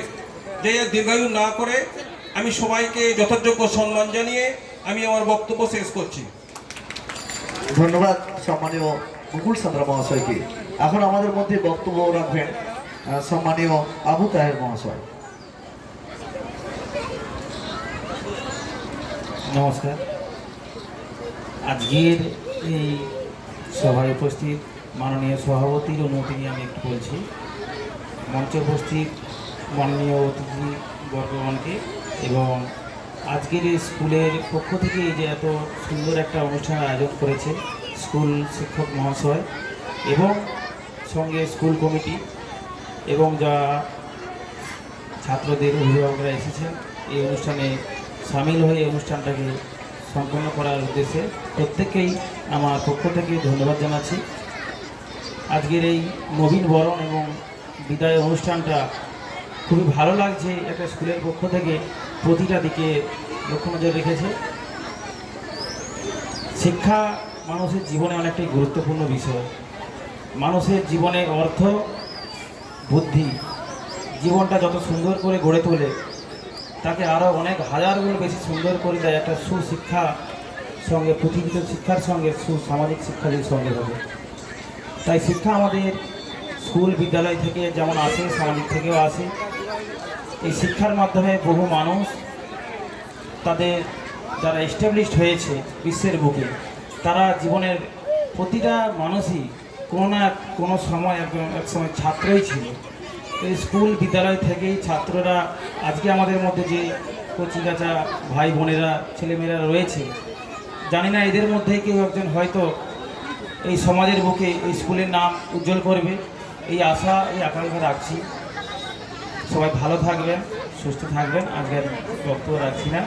যে দীর্ঘায়ু না করে। আমি সবাইকে যথাযোগ্য সম্মান জানিয়ে আমি আমার বক্তব্য শেষ করছি। ধন্যবাদ সম্মানীয় মুকুল সাঁতরা মহাশয়কে। এখন আমাদের মধ্যে বক্তব্য রাখবেন সম্মানীয় আবু তাহের মহাশয়। নমস্কার। আজকের এই সভায় উপস্থিত মাননীয় সভাপতির অনুমতি নিয়ে আমি একটু বলছি। মঞ্চে উপস্থিত মাননীয় অতিথি বর্গগণকে এবং আজকের এই স্কুলের পক্ষ থেকে যে এত সুন্দর একটা অনুষ্ঠান আয়োজন করেছে স্কুল শিক্ষক মহাশয় এবং সঙ্গে স্কুল কমিটি এবং যা ছাত্রদের অভিভাবকরা এসেছেন এই অনুষ্ঠানে সামিল হয়ে এই অনুষ্ঠানটাকে সম্পন্ন করার উদ্দেশ্যে প্রত্যেককেই আমার পক্ষ থেকে ধন্যবাদ জানাচ্ছি। আজকের এই নবীন বরণ এবং বিদায় অনুষ্ঠানটা খুবই ভালো লাগছে। একটা স্কুলের পক্ষ থেকে প্রতিটা দিকে লক্ষ্য নজর রেখেছে। শিক্ষা মানুষের জীবনে অনেকটাই গুরুত্বপূর্ণ বিষয়। মানুষের জীবনে অর্থ বুদ্ধি জীবনটা যত সুন্দর করে গড়ে তোলে তাকে আরও অনেক হাজার গুণ বেশি সুন্দর করে দেয় একটা সুশিক্ষা সঙ্গে পুঁথিগত শিক্ষার সঙ্গে সামাজিক শিক্ষার সঙ্গে হবে। তাই শিক্ষা আমাদের স্কুল বিদ্যালয় থেকে যেমন আসে, সামাজিক থেকেও আসে। এই শিক্ষার মাধ্যমে বহু মানুষ তাদের যারা এস্টাবলিশড হয়েছে বিশ্বের বুকে, তারা জীবনের প্রতিটা মানুষই কোনো না কোনো সময় এক সময় ছাত্রই ছিল। এই স্কুল বিদ্যালয় থেকেই ছাত্ররা আজকে আমাদের মধ্যে যে কচিকাঁচা ভাই বোনেরা ছেলেমেয়েরা রয়েছে, জানি না এদের মধ্যে কেউ একজন হয়তো এই সমাজের বুকে এই স্কুলের নাম উজ্জ্বল করবে, এই আশা এই আকাঙ্ক্ষা রাখছি। সবাই ভালো থাকবেন, সুস্থ থাকবেন। আজকের বক্তব্য রাখছি না,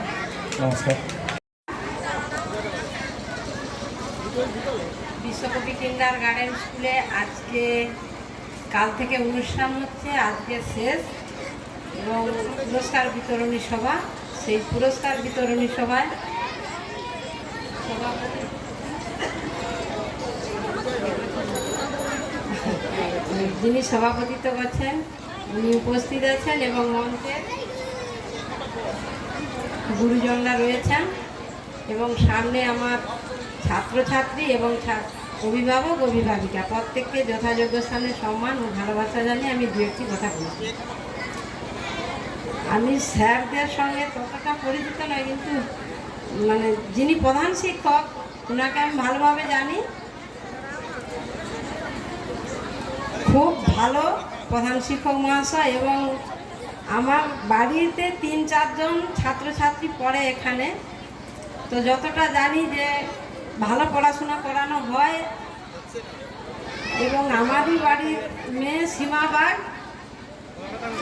নমস্কার। বিশ্বকবি কিন্ডার গার্ডেন স্কুলে আজকে কাল থেকে অনুষ্ঠান হচ্ছে, আজকে শেষ এবং পুরস্কার বিতরণী সভা। সেই পুরস্কার বিতরণী সভায় যিনি সভাপতিত্ব করছেন উনি উপস্থিত আছেন এবং মঞ্চে গুরুজনরা রয়েছেন এবং সামনে আমার ছাত্রছাত্রী এবং অভিভাবক অভিভাবিকা প্রত্যেককে যথাযোগ্য স্থানে সম্মান ও ভালোবাসা জানিয়ে আমি দু একটি কথা বলছি। আমি স্যারদের সঙ্গে ততটা পরিচিত নয়, কিন্তু মানে যিনি প্রধান শিক্ষক ওনাকে আমি ভালোভাবে জানি। খুব ভালো প্রধান শিক্ষক মহাশয় এবং আমার বাড়িতে 3-4 জন ছাত্রছাত্রী পড়ে এখানে, তো যতটা জানি যে ভালো পড়াশোনা করানো হয়। এবং আমারই বাড়ির মেয়ে সীমা বাগ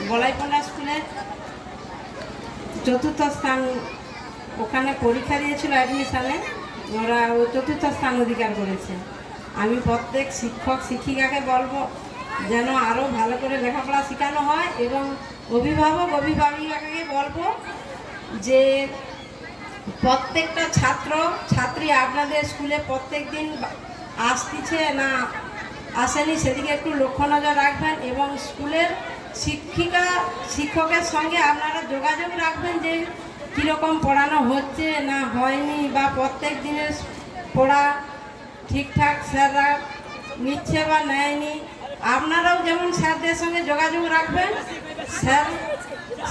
বলাইপন্ডা স্কুলে 4র্থ স্থান, ওখানে পরীক্ষা দিয়েছিল অ্যাডমিশানে, ওরা 4র্থ স্থান অধিকার করেছে। আমি প্রত্যেক শিক্ষক শিক্ষিকাকে বলবো যেন আরও ভালো করে লেখাপড়া শেখানো হয় এবং অভিভাবক অভিভাবিকাকে বলবো যে প্রত্যেকটা ছাত্র ছাত্রী আপনাদের স্কুলে প্রত্যেক দিন আসতেছে না আসেনি সেদিকে একটু লক্ষ্য নজর রাখবেন এবং স্কুলের শিক্ষকের সঙ্গে আপনারা যোগাযোগ রাখবেন যে কীরকম পড়ানো হচ্ছে না হয়নি, বা প্রত্যেক দিনের পড়া ঠিকঠাক স্যাররা নিচ্ছে বা নেয়নি। আপনারাও যেমন স্যারদের সঙ্গে যোগাযোগ রাখবেন,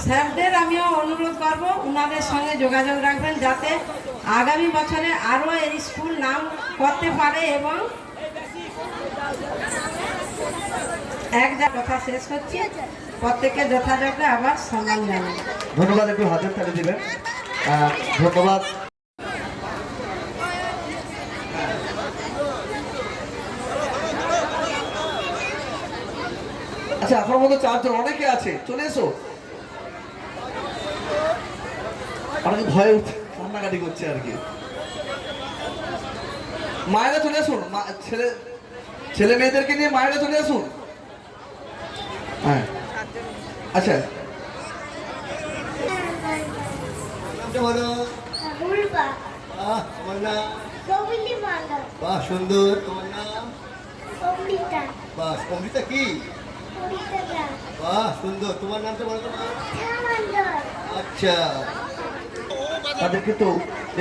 স্যারদের আমিও অনুরোধ করব ওনাদের সঙ্গে যোগাযোগ রাখবেন যাতে আগামী বছরে আরও এই স্কুল নাম করতে পারে। এবং কথা শেষ হচ্ছে, প্রত্যেককে যথাযোগ্য আবার সম্মান জানাই। ধন্যবাদ, একটু হাতের তালি দিবেন। ধন্যবাদ। আচ্ছা, আপনার মতো 4 জন অনেকে আছে, চলে এসো। অনেকে ভয়ে কান্নাকাটি করছে আর কি। মায়েরা চলে আসুন, ছেলে মেয়েদেরকে নিয়ে মায়েরা চলে আসুন। হ্যাঁ, আচ্ছা, বাহ সুন্দর। তোমার নাম? বাহ, অমৃতা কি? বাহ সুন্দর। তোমার নামটা বলো তো। আচ্ছা, তাদেরকে তো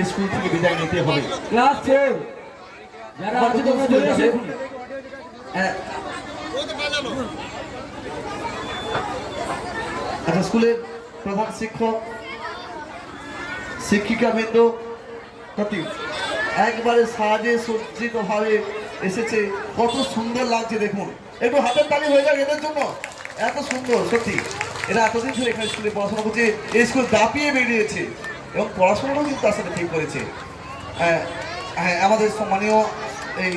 স্কুল থেকে বিদায় নিতে হবে। ক্লাস 10 যারা আছে তোমরা চলে এসো। আচ্ছা, স্কুলের প্রধান শিক্ষক শিক্ষিকাবৃন্দ প্রতি একবারে সাজে সজ্জিত ভাবে এসেছে, কত সুন্দর লাগছে দেখুন। একটু হাতের তালি হয়ে যাক এদের জন্য, এত সুন্দর। সত্যি এরা এতদিন ধরে এখানে স্কুলে পড়াশোনা করছে, এই স্কুল দাপিয়ে বেরিয়েছে এবং পড়াশোনাটাও কিন্তু তার সাথে ঠিক করেছে। হ্যাঁ, আমাদের সম্মানীয় এই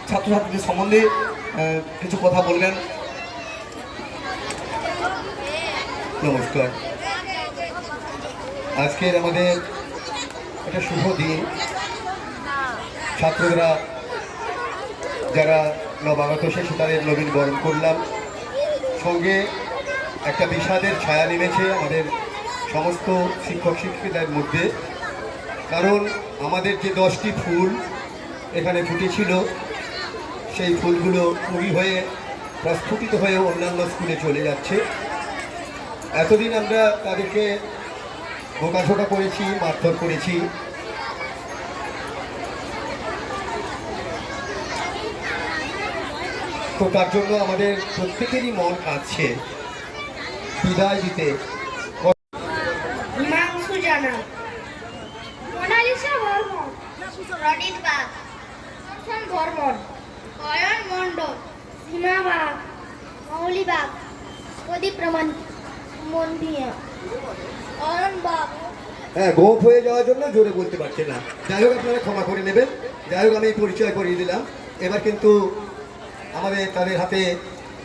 ছাত্রছাত্রীদের সম্বন্ধে কিছু কথা বলবেন। নমস্কার। আজকের আমাদের একটা শুভ দিন। ছাত্ররা যারা নবাগত এসেছে তাদের নবীন বরণ করলাম। সঙ্গে একটা বিষাদের ছায়া নেমেছে আমাদের সমস্ত শিক্ষক শিক্ষিকাদের মধ্যে, কারণ আমাদের যে 10টি ফুল এখানে ফুটেছিল সেই ফুলগুলো কুড়ি হয়ে প্রস্ফুটিত হয়ে অন্যান্য স্কুলে চলে যাচ্ছে। এতদিন আমরা তাদেরকে বোকাঝোকা করেছি, মারধর করেছি, তো তার জন্য আমাদের প্রত্যেকেরই মন কাঁদছে বিদায় দিতে। হিমাংশু জানা, মোনালিসা বর্মন, রনিত বাগ, রোশন বর্মন, অয়ন মণ্ডল, সীমা বাগ, মৌলি বাগ, প্রদীপ মন্দিয়া, অয়ন বাগ। হ্যাঁ, গোপ হয়ে যাওয়ার জন্য জোরে বলতে পারছে না। যাই হোক, আপনারা ক্ষমা করে নেবেন। যাই হোক, আমি পরিচয় করিয়ে দিলাম। এবার কিন্তু আমাদের তাদের হাতে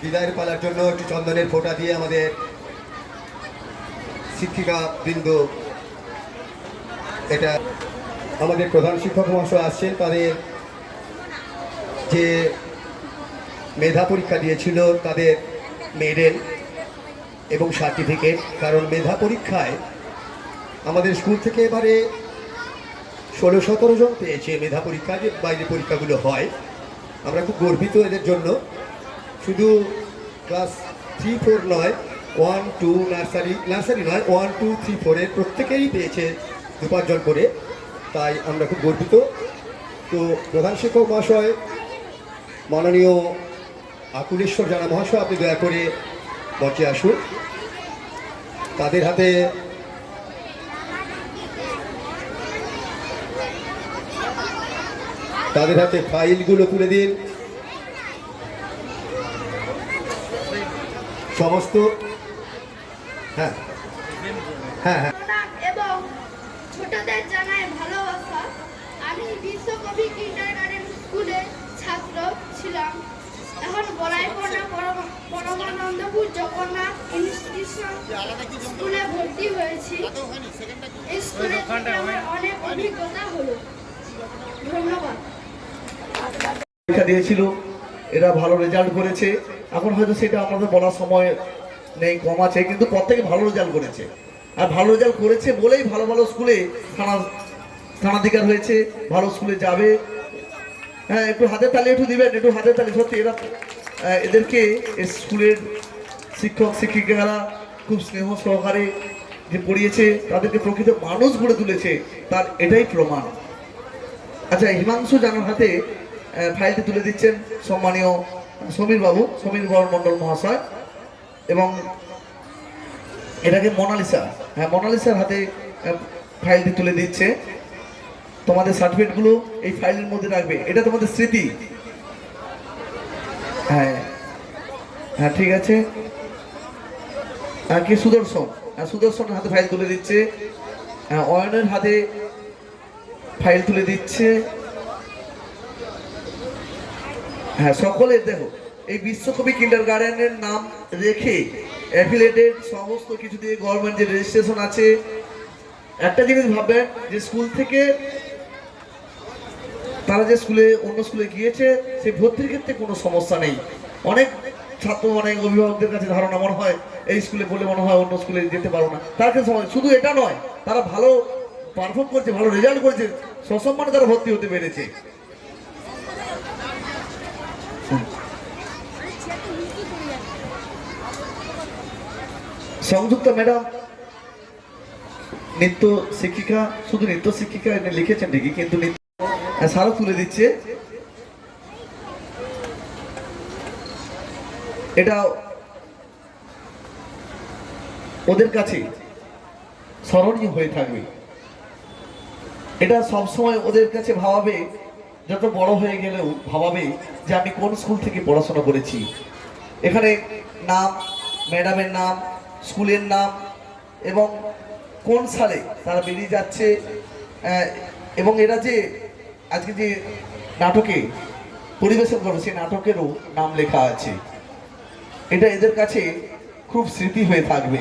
বিদায়ের পালার জন্য একটু চন্দনের ফোঁটা দিয়ে আমাদের শিক্ষিকা বৃন্দ, এটা আমাদের প্রধান শিক্ষক মহাশয় আসছেন, তাদের যে মেধা পরীক্ষা দিয়েছিল তাদের মেডেল এবং সার্টিফিকেট। কারণ মেধা পরীক্ষায় আমাদের স্কুল থেকে এবারে 16-17 জন পেয়েছে মেধা পরীক্ষা, যে বাইরে পরীক্ষাগুলো হয়। আমরা খুব গর্বিত এদের জন্য। শুধু ক্লাস 3-4 নয়, 1-2 নার্সারি নয়, 1-2-3-4 প্রত্যেকেই পেয়েছে 2-5 জন করে। তাই আমরা খুব গর্বিত। তো প্রধান শিক্ষক মহাশয় মাননীয় আকুলেশ্বর জানা মহাশয়, আপনি দয়া করে মঞ্চে আসুন। তাদের হাতে ফাইলগুলো তুলে দিন। সমস্ত হ্যাঁ হ্যাঁ হ্যাঁ এবং ছোটদের জানায় ভালোবাসা। আমি বিশ্বকবি কিন্ডারগার্টেন স্কুলে ছাত্র ছিলাম। এখন বলাইপনা পরমানন্দপুর জগন্নাথ ইনস্টিটিউশন স্কুলে ভর্তি হয়েছি। এই স্কুলে থেকে আমার অনেক অভিজ্ঞতা হলো। ধন্যবাদ। পরীক্ষা দিয়েছিল, এরা ভালো রেজাল্ট করেছে। এখন হয়তো সেটা আমাদের বলার সময় নেই, কম আছে, কিন্তু প্রত্যেকে ভালো রেজাল্ট করেছে। আর ভালো রেজাল্ট করেছে বলেই ভালো ভালো স্কুলে স্থানাধিকার হয়েছে, ভালো স্কুলে যাবে। হ্যাঁ, একটু হাতের তালি একটু দিবেন, একটু হাতের তালি। সত্যি এরা এদেরকে স্কুলের শিক্ষক শিক্ষিকারা খুব স্নেহ সহকারে যে পড়িয়েছে, তাদেরকে প্রকৃত মানুষ গড়ে তুলেছে, তার এটাই প্রমাণ। আচ্ছা, হিমাংশু জানার হাতে ফাইলটি তুলে দিচ্ছেন সম্মানীয় সমীর মণ্ডল মহাশয়, এবং এটাকে মোনালিসা, হ্যাঁ মোনালিসার হাতে ফাইলটি তুলে দিচ্ছে। তোমাদের সার্টিফিকেটগুলো এই ফাইলের মধ্যে রাখবে, এটা তোমাদের স্মৃতি। হ্যাঁ হ্যাঁ, ঠিক আছে। কি সুদর্শনের হাতে ফাইল তুলে দিচ্ছে, অয়নের হাতে ফাইল তুলে দিচ্ছে। হ্যাঁ, সকলের দেখো এই বিশ্বকবি কিন্ডারগার্টেনের নাম রেখে অ্যাফিলিয়েটেড সমস্ত কিছু দিয়ে গভর্নমেন্ট যে রেজিস্ট্রেশন আছে। একটা জিনিস ভাববেন যে স্কুল থেকে তারা যে অন্য স্কুলে গিয়েছে, সেই ভর্তির ক্ষেত্রে কোনো সমস্যা নেই। অনেক ছাত্র, অনেক অভিভাবকদের কাছে ধারণা মনে হয় এই স্কুলে বলে মনে হয় অন্য স্কুলে যেতে পারবো না। তার কাছে শুধু এটা নয়, তারা ভালো পারফর্ম করছে, ভালো রেজাল্ট করেছে, সসম্মানে তারা ভর্তি হতে পেরেছে। সংযুক্ত ম্যাডাম নৃত্য শিক্ষিকা, শুধু নৃত্য শিক্ষিকা লিখেছেন ঠিকই, কিন্তু স্মারক তুলে দিচ্ছে। এটা ওদের কাছে স্মরণীয় হয়ে থাকবে। এটা সবসময় ওদের কাছে ভাবাবে, যত বড় হয়ে গেলেও ভাবাবে যে আমি কোন স্কুল থেকে পড়াশোনা করেছি। এখানে নাম, ম্যাডামের নাম, স্কুলের নাম এবং কোন সালে তারা বেরিয়ে যাচ্ছে, এবং এরা যে আজকে যে নাটকে পরিবেশন করবে সেই নাটকেরও নাম লেখা আছে। এটা এদের কাছে খুব স্মৃতি হয়ে থাকবে।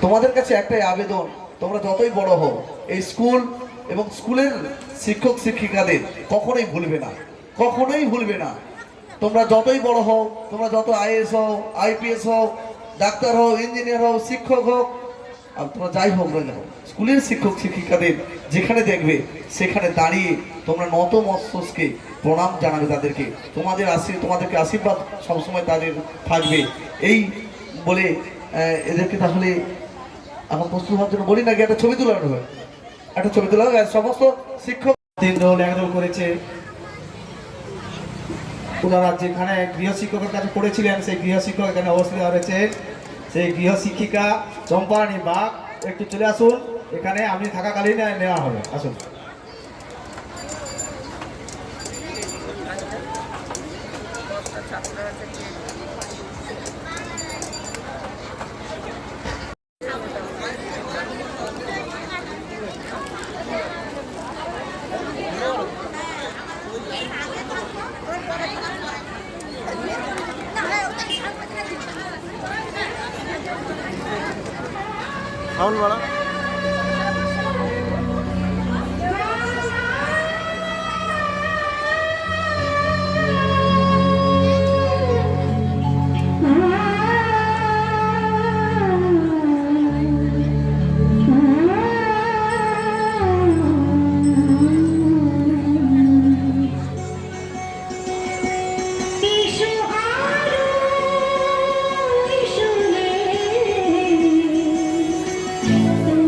তোমাদের কাছে একটাই আবেদন, তোমরা যতই বড় হও এই স্কুল এবং স্কুলের শিক্ষক শিক্ষিকাদের কখনোই ভুলবে না, কখনোই ভুলবে না। তোমরা যতই বড় হও, তোমরা যত আইএস হও, আইপিএস হও, ডাক্তার হও, ইঞ্জিনিয়ার হও, শিক্ষক হোক, আর তোমরা যাই হোক না কেন, স্কুলের শিক্ষক শিক্ষিকাদের যেখানে দেখবে সেখানে দাঁড়িয়ে তোমরা নত মস্তকে প্রণাম জানাবে তাদেরকে। তোমাদেরকে আশীর্বাদ সবসময় তাদের থাকবে। এই বলে এদেরকে তাহলে এখন প্রস্তুত হওয়ার জন্য বলি, নাকি একটা ছবি তোলা হবে? একটা ছবি তোলা হবে। সমস্ত শিক্ষক 3 রোল 1 রোল করেছে। ওনারা যেখানে গৃহশিক্ষকের কাছে পড়েছিলেন সেই গৃহশিক্ষক এখানে অবস্থিত রয়েছেন। সেই গৃহশিক্ষিকা চম্পারানী বাগ একটু চলে আসুন, এখানে আমি থাকাকালীন নেওয়া হবে, আসুন। সাউন্ড বাড়া। Thank you.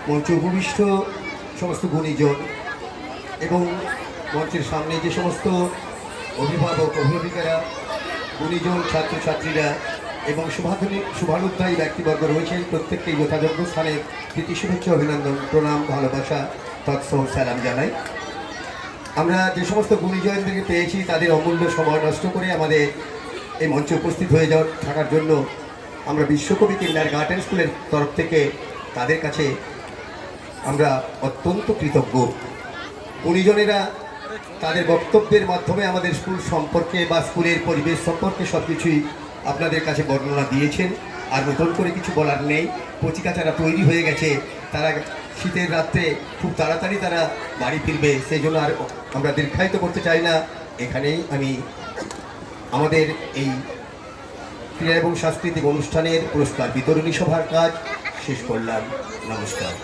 মঞ্চে উপবিষ্ট সমস্ত গুণীজন এবং মঞ্চের সামনে যে সমস্ত অভিভাবক অভিভাবিকারা, গুণীজন, ছাত্রছাত্রীরা এবং শুভানুধ্যায়ী ব্যক্তিবর্গ রয়েছেন, প্রত্যেককেই যথাযোগ্য স্থানে প্রীতি শুভেচ্ছা, অভিনন্দন, প্রণাম, ভালোবাসা, তৎসহ সালাম জানাই। আমরা যে সমস্ত গুণীজনদেরকে পেয়েছি তাদের অমূল্য সময় নষ্ট করে আমাদের এই মঞ্চে উপস্থিত হয়ে থাকার জন্য আমরা বিশ্বকবি কিন্ডার গার্ডেন স্কুলের তরফ থেকে তাদের কাছে আমরা অত্যন্ত কৃতজ্ঞ। গুণীজনেরা তাদের বক্তব্যের মাধ্যমে আমাদের স্কুল সম্পর্কে বা স্কুলের পরিবেশ সম্পর্কে সব কিছুই আপনাদের কাছে বর্ণনা দিয়েছেন। আর নতুন করে কিছু বলার নেই। কচিকাচারা তৈরি হয়ে গেছে, তারা শীতের রাত্রে খুব তাড়াতাড়ি তারা বাড়ি ফিরবে, সেই জন্য আর আমরা দীর্ঘায়িত করতে চাই না। এখানেই আমি আমাদের এই ক্রীড়া এবং সাংস্কৃতিক অনুষ্ঠানের পুরস্কার বিতরণী সভার কাজ শেষ করলাম। নমস্কার।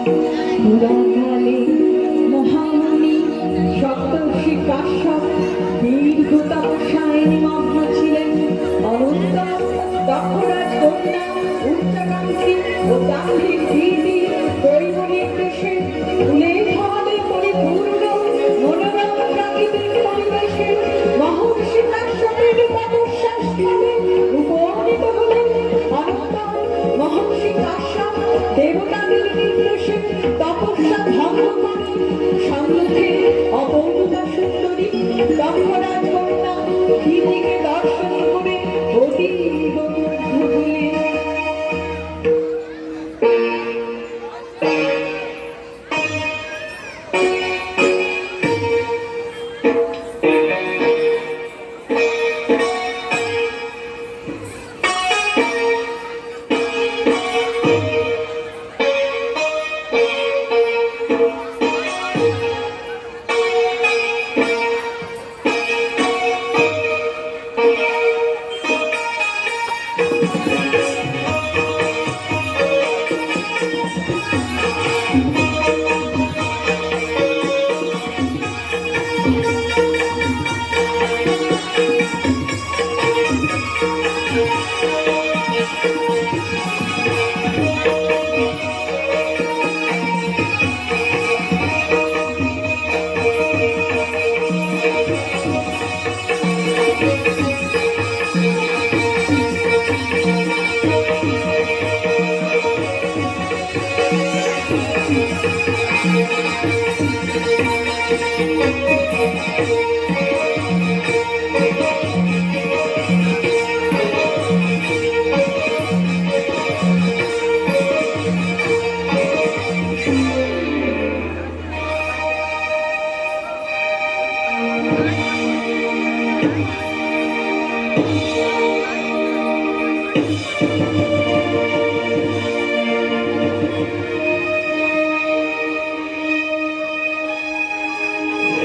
পুরাকালে মহামুনি সপ্তর্ষি কাশ্যপ দীর্ঘ তপস্যায় নিমগ্ন ছিলেন। অনন্তর দক্ষরাজ কন্যা উচ্চাকাঙ্ক্ষী ও দাম্ভিক ধীতি দৈবনিক দেশে ফুলে ফলে পরিপূর্ণ মনোরম প্রাকৃতিক পরিবেশে মহর্ষি কাশ্যপের তপস্যা স্থলে উপনীত হলেন। অনন্তর মহর্ষি কাশ্যপ দেবতাদের নির্দেশে তপস্যা ভঙ্গ করে সম্মুখে অপূর্ণতা সুন্দরী দক্ষরাজ কন্যা ধীতিকে দর্শন করে অতীব মুগ্ধ হলেন।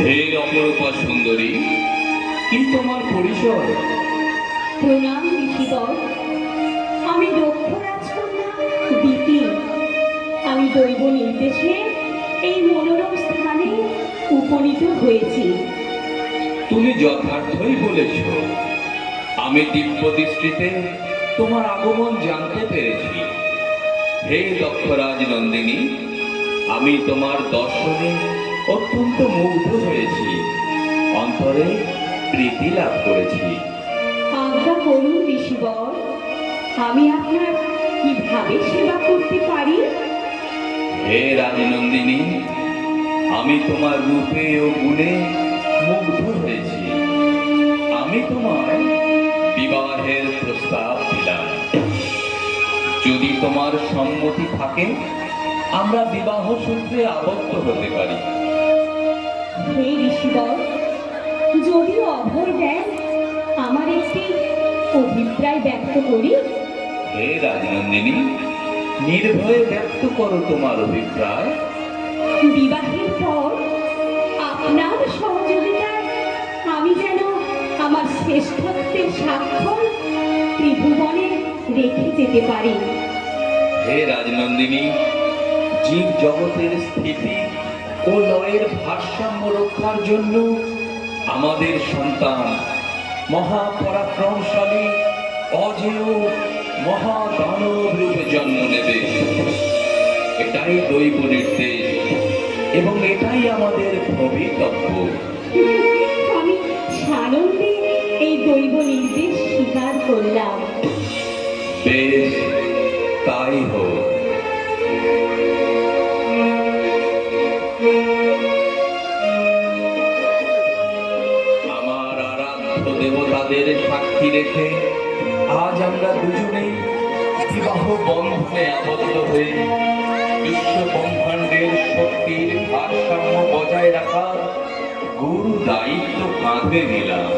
হে অপরূপা সুন্দরী, কি তোমার পরিচয়? প্রণাম ঋষিবর, আমি দক্ষ রাজকন্যা দিতি। আমি দৈব নির্দেশে এই মনোরম স্থানে উপনীত হয়েছি। তুমি যথার্থই বলেছ। আমি দিব্য দৃষ্টিতে তোমার আগমন জানতে পেরেছি। হে দক্ষরাজ নন্দিনী, আমি তোমার দর্শনে অত্যন্ত মুগ্ধ হয়েছি, অন্তরে প্রীতি লাভ করেছি। আজ্ঞা করুন ঋষিবর, আমি আপনার কিভাবে সেবা করতে পারি? হে রাজনন্দিনী, আমি তোমার রূপে ও গুণে মুগ্ধ হয়েছি। আমি তোমার বিবাহের প্রস্তাব দিলাম। যদি তোমার সম্মতি থাকে, আমরা বিবাহ সূত্রে আবদ্ধ হতে পারি। হে ঋষিবর, যদিও অভয় দেন, আমার একটি অভিপ্রায় ব্যক্ত করি। হে রাজনন্দিনী, নির্ভয়ে ব্যক্ত করো তোমার অভিপ্রায়। বিবাহের পর আপনার সহযোগিতায় আমি যেন আমার শ্রেষ্ঠত্বের স্বাক্ষর ত্রিভুবনে রেখে যেতে পারি। হে রাজনন্দিনী, জীব জগতের স্থিতি ও লয়ের ভারসাম্য রক্ষার জন্য আমাদের সন্তান মহাপরাক্রমশালী অজেয় মহাদানব রূপে জন্ম নেবে। এটাই দৈব নির্দেশ এবং এটাই আমাদের ভবিতব্য। আমি সানন্দে এই দৈব নির্দেশ স্বীকার করলাম। বেশ, তাই হোক। আমার আরাধ্য দেবতাদের সাক্ষী রেখে আজ আমরা দুজনেই বিবাহ বন্ধনে আবদ্ধ হয়ে বিশ্ব ব্রহ্মাণ্ডের শক্তির ভারসাম্য বজায় রাখার গুরু দায়িত্ব কাঁধে নিলাম।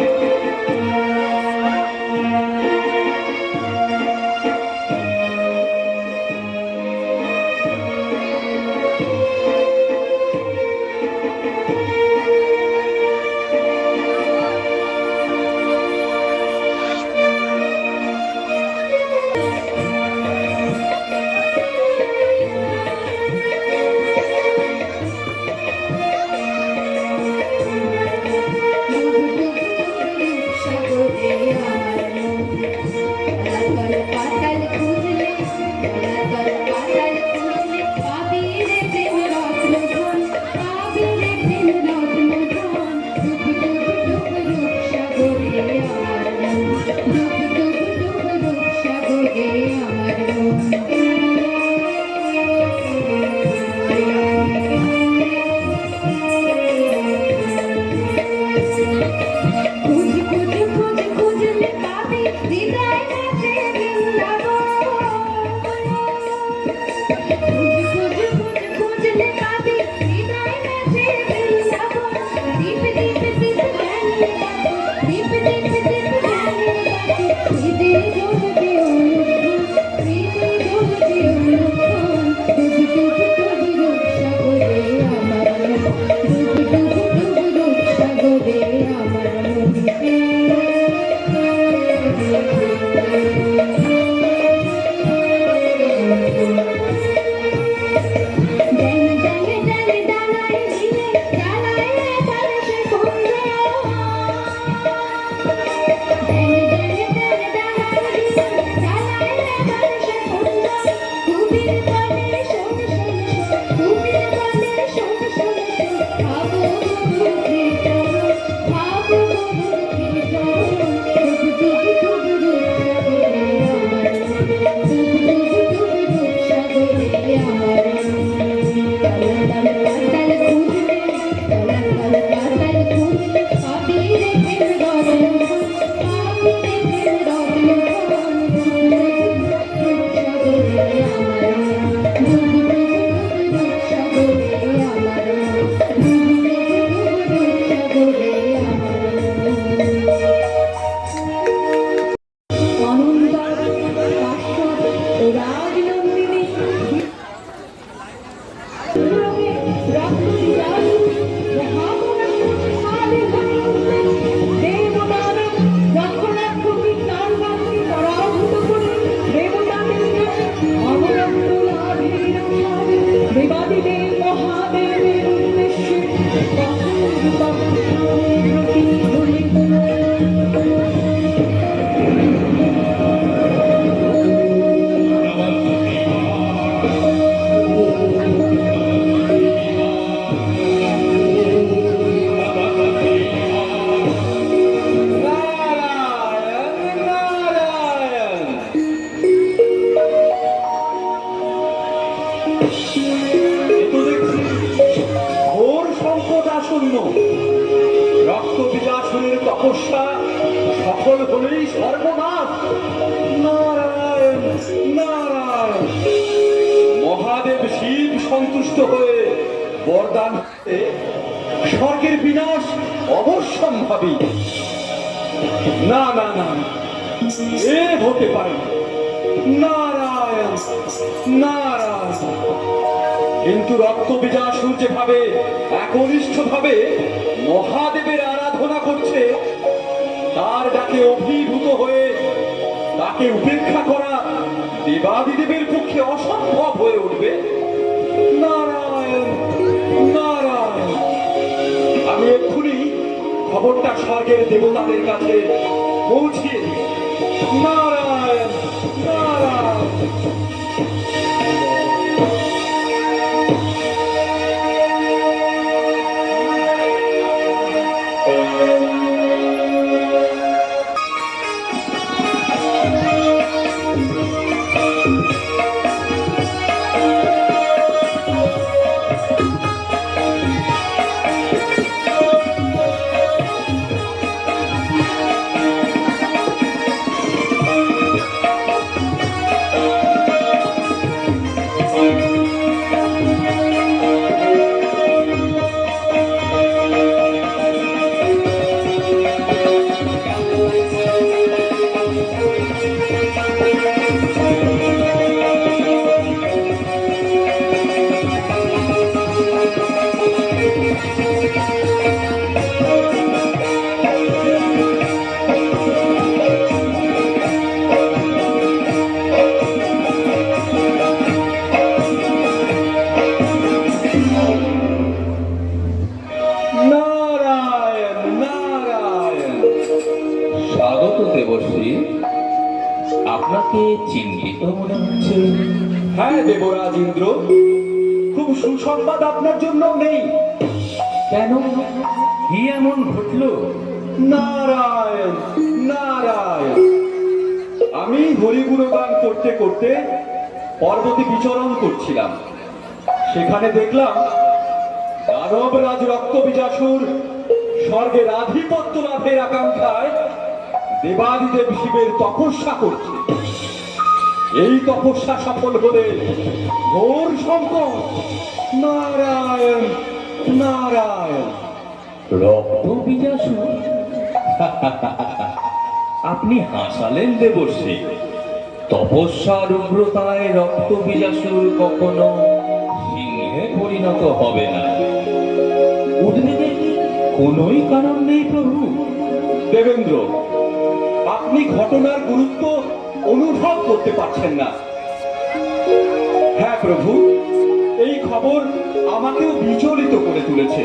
ঘোর সংকট আসন্ন, রক্ত বিজাসুরের তপস্যা সফল হলেই সর্বনাশ। নারায়ণ নারায়ণ। মহাদেব শিব সন্তুষ্ট হয়ে বরদান দিতে স্বর্গের বিনাশ অবশ্যম্ভাবী। না না না, এ হতে পারে না। নারায়ণ নারায়ণ। কিন্তু রক্ত বিজাসুর যেভাবে একনিষ্ঠভাবে মহাদেবের আরাধনা করছে, তার ডাকে অভিভূত হয়ে তাকে উপেক্ষা করা দেবাদিদেবের পক্ষে অসম্ভব হয়ে উঠবে। নারায়ণ নারায়ণ। আমি এক্ষুনি খবরটা স্বর্গের দেবতাদের কাছে পৌঁছিয়ে দিই। নারায়ণ নারায়ণ। আপনাকে চিন্তিত মনে হচ্ছে। হ্যাঁ দেবরাজ ইন্দ্র, খুব সুসংবাদ আপনার জন্য নেই। কেন, কি এমন ঘটলো? নারায়ণ নারায়ণ। আমি হরিগুণগান করতে করতে পর্বতে বিচরণ করছিলাম। সেখানে দেখলাম দানবরাজ রক্ত বিজাসুর স্বর্গের আধিপত্য লাভের আকাঙ্ক্ষায় দেবাদিদেব শিবের তপস্যা করছে। এই তপস্যা সফল হলে ঘোর সংকট। নারায়ণ নারায়ণ। রক্ত বিজাসুর? আপনি হাসালেন দেবর্ষি। তপস্যার উগ্রতায় রক্ত বিজাসুর কখনো সিংহে পরিণত হবে না। উদ্বেগের কোনোই কারণ নেই প্রভু। দেবেন্দ্র, আপনি ঘটনার গুরুত্ব অনুভব করতে পারছেন না। হ্যাঁ প্রভু, এই খবর আমাকেও বিচলিত করে তুলেছে।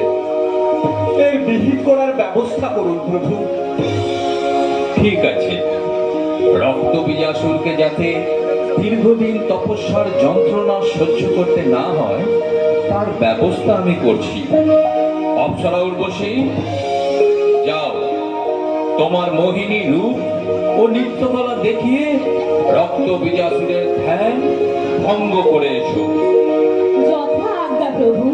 এর বিহিত করার ব্যবস্থা করুন প্রভু। ঠিক আছে, রক্ত বিজাসুরকে যাতে দীর্ঘদিন তপস্যার যন্ত্রণা সহ্য করতে না হয় তার ব্যবস্থা আমি করছি। অপ্সরা উর্বশী, যাও তোমার মোহিনী রূপ ও নৃত্যকলা দেখিয়ে রক্ত বিজাসুরের ধ্যান ভঙ্গ করে এসো। যথা আজ্ঞা প্রভু।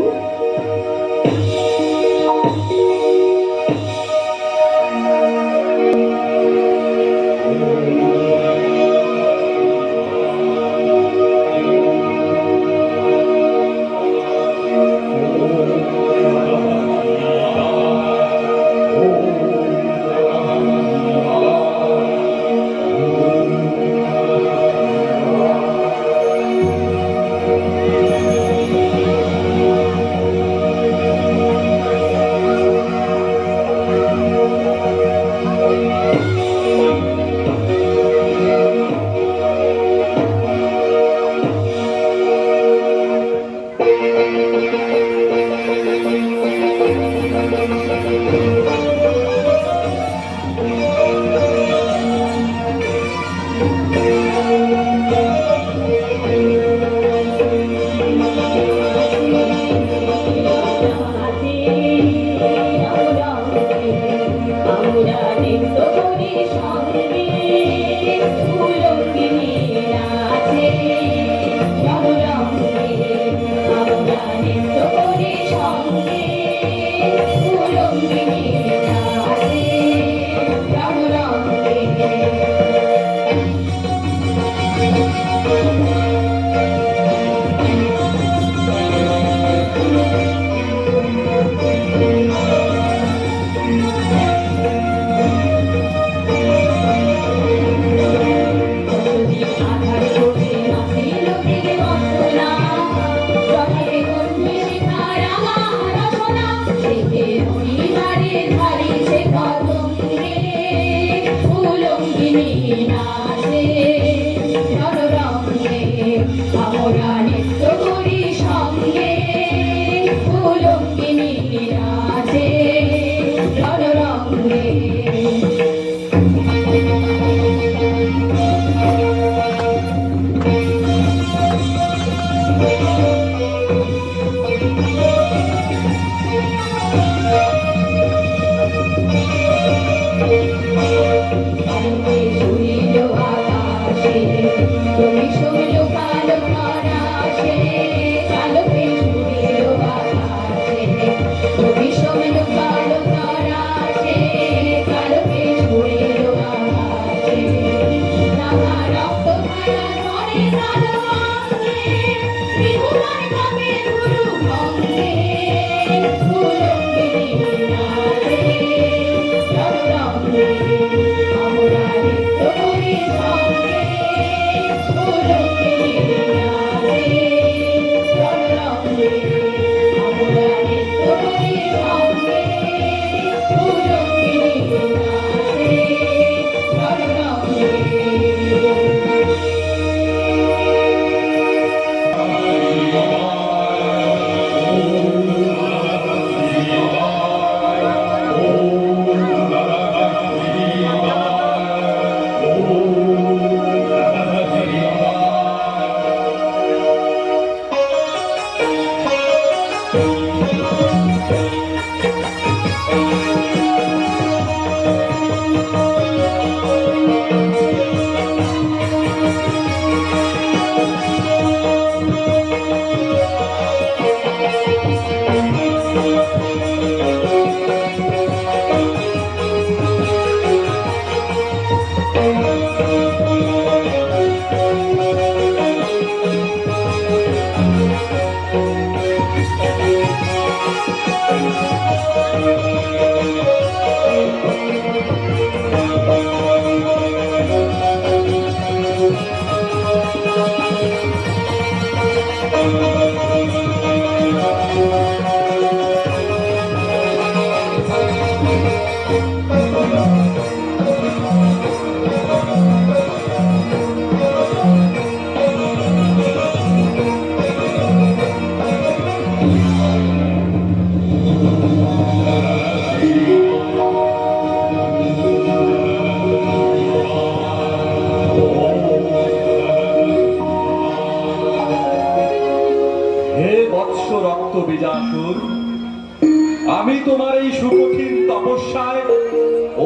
আমি তোমার এই সুকঠিন তপস্যায়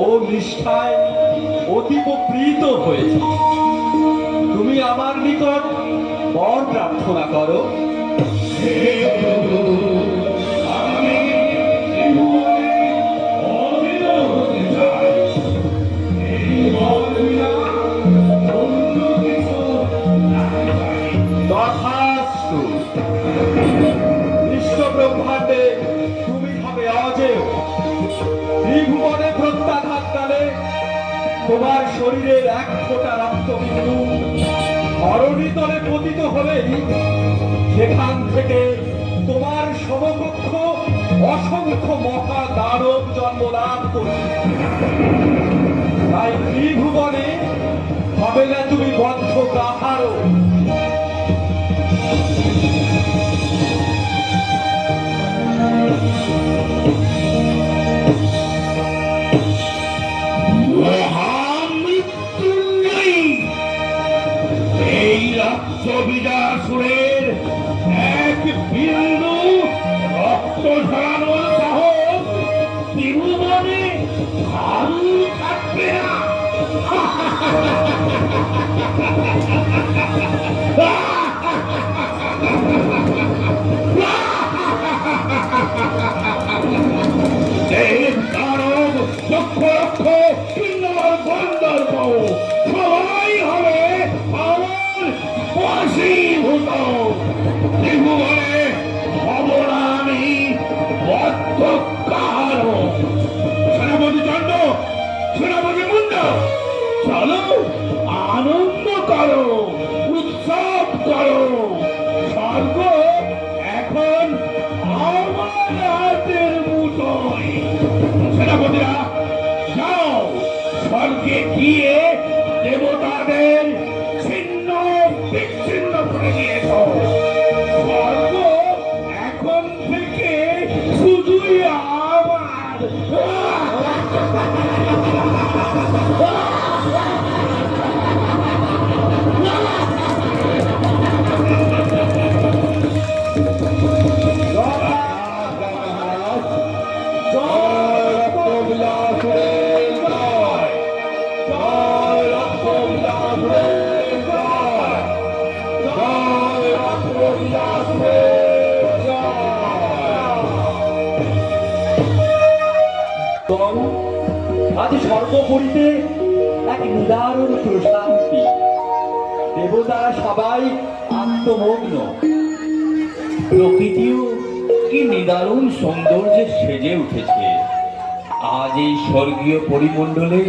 ও নিষ্ঠায় অতীব প্রীত হয়েছি। তুমি আমার নিকট বর প্রার্থনা করো। তথাস্তু। বিশ্বব্রহ্মাণ্ডে তুমি হবে অজেয়। ত্রিভুবনে প্রত্যাঘাতকালে তোমার শরীরের এক ফোঁটা রক্তবিন্দু ধরণীতলে পতিত হলেই সেখান থেকে তোমার সমকক্ষ অসংখ্য মহা দানব জন্ম লাভ করবে। তাই ত্রিভুবনে হবে না তুমি বদ্ধ কাহারও। এই রক্ত বিজাসুরের এক বিন্দু রক্ত ঝরানোর সাহস ত্রিভুবনে কারু থাকবে না। দানব লক্ষ লক্ষ কিন্নর গন্ধর্ব সবাই হবে আমার বশীভূত। ত্রিভুবনে খবর আমি বদ্ধ কাহারও। সেনাপতি চন্ড, সেনাপতি মুন্ড, চলো আনন্দ করো, উৎসব বন্ধুগণ, আজ সর্বোপরিতে এক নিদারুণ প্রশান্তি। দেবতারা সবাই আত্মমগ্ন, প্রকৃতিও কি নিদারুণ সৌন্দর্যে সেজে উঠেছে। আজ এই স্বর্গীয় পরিমণ্ডলে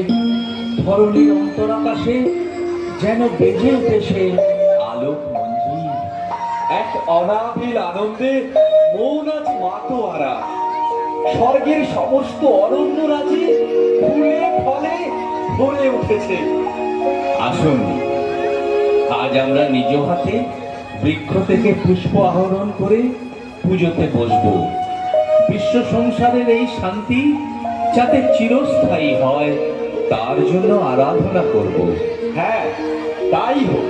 ধরণীর অন্তরাকাশে যেন বেজে উঠেছে আলোক মঞ্জিল। এক অনাবিল আনন্দে মন আজ মাতোয়ারা। স্বর্গের সমস্ত অরণ্য রাজি ফুলে ফলে ভরে উঠেছে। আসুন, আজ আমরা নিজ হাতে বৃক্ষ থেকে পুষ্প আহরণ করে পুজোতে বসবো। বিশ্ব সংসারের এই শান্তি যাতে চিরস্থায়ী হয় তার জন্য আরাধনা করব। হ্যাঁ, তাই হোক।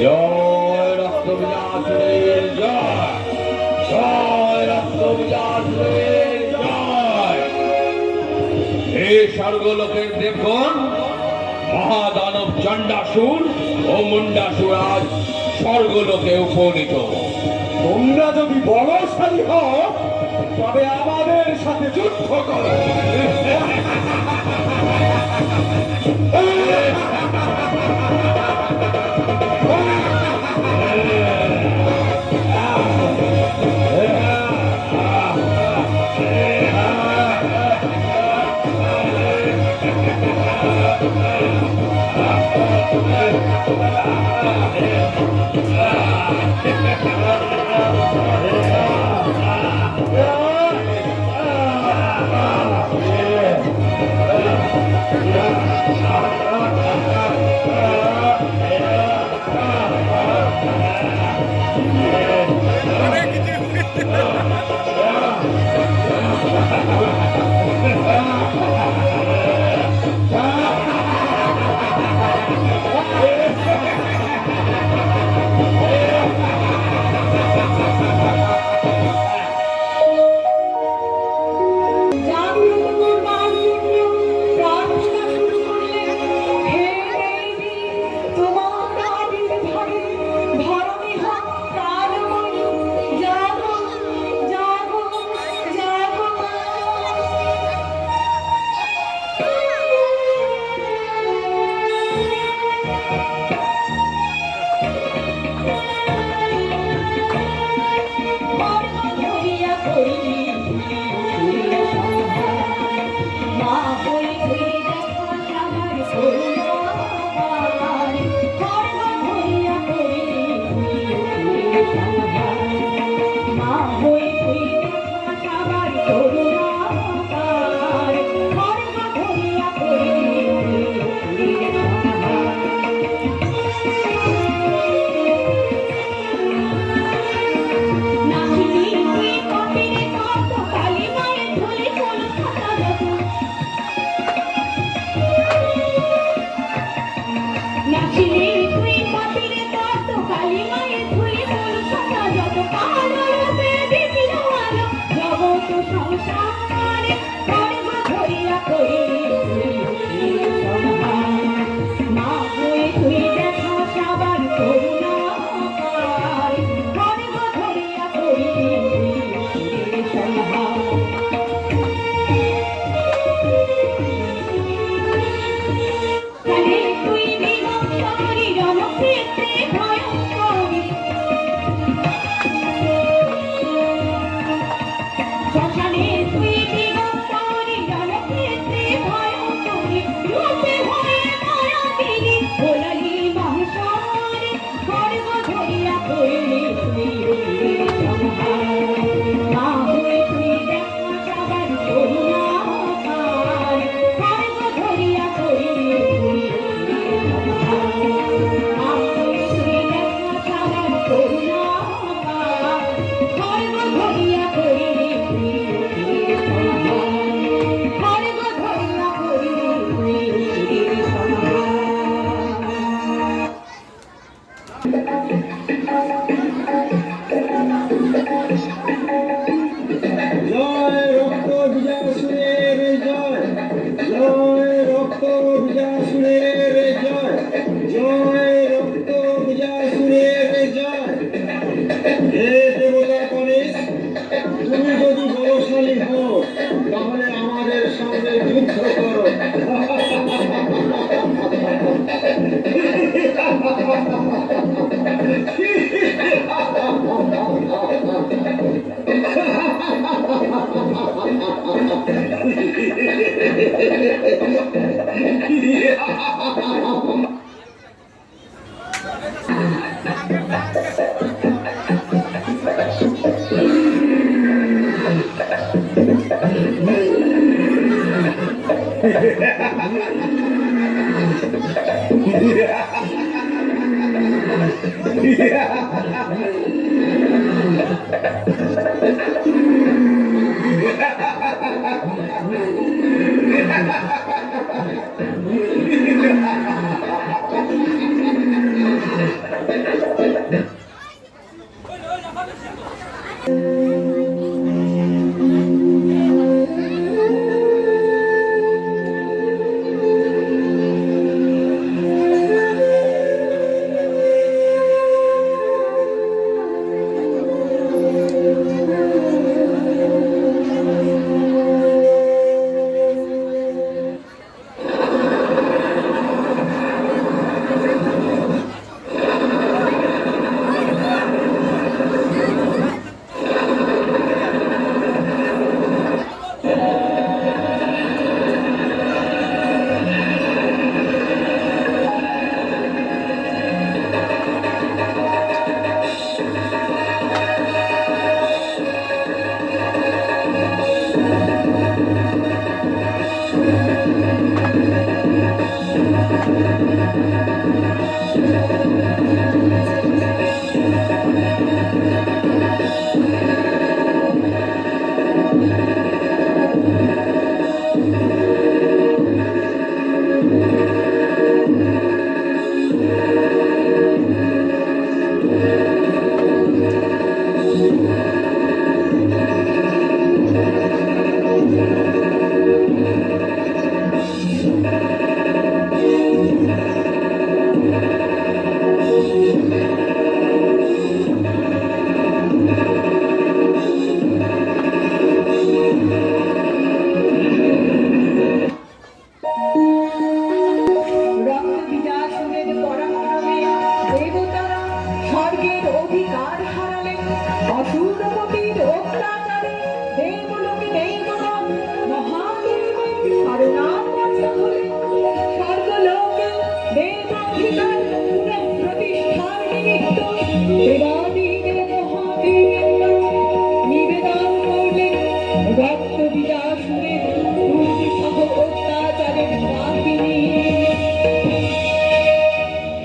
জয় রক্তবিলাসের জয়, জয় রক্তবিলাসের জয়। হে স্বর্গলোকের দেবগণ, মহাদানব চণ্ডাসুর ও মুন্ডাসুর আজ স্বর্গলোকে উপনীত। তোমরা যদি বলশালী হও তবে আমাদের সাথে যুদ্ধ করো।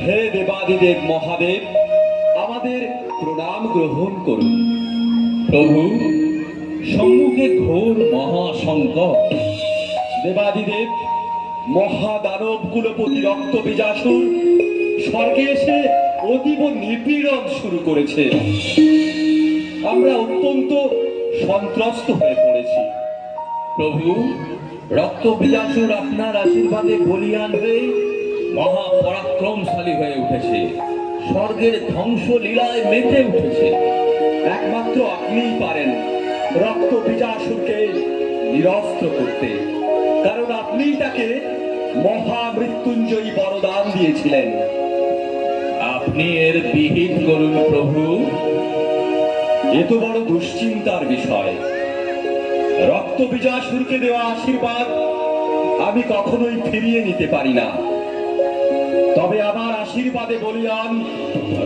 হে দেবাদিদেব মহাদেব, আমাদের প্রণাম গ্রহণ করুন। প্রভু, সম্মুখে ঘোর মহাসংকট। দেবাদিদেব, মহাদানব কুলপতি রক্ত বীজাসুর স্বর্গে এসে অতীব নিপীড়ন শুরু করেছে। আমরা অত্যন্ত সন্ত্রস্ত হয়ে পড়েছি। প্রভু, রক্ত বীজাসুর আপনার আশীর্বাদে বলিয়ান হয়ে মহাপরাক্রমশালী হয়ে উঠেছে, স্বর্গের ধ্বংস লীলায় মেতে উঠেছে। একমাত্র আপনিই পারেন রক্ত বীজাসুরকে নিরস্ত্র করতে, কারণ আপনিই তাকে মহামৃত্যুঞ্জয়ী বরদান দিয়েছিলেন। আপনি এর বিহিত করুন প্রভু। এ তো বড় দুশ্চিন্তার বিষয়। রক্ত বীজাসুরকে দেওয়া আশীর্বাদ আমি কখনোই ফিরিয়ে নিতে পারি না। তবে আমার আশীর্বাদে বলিয়ান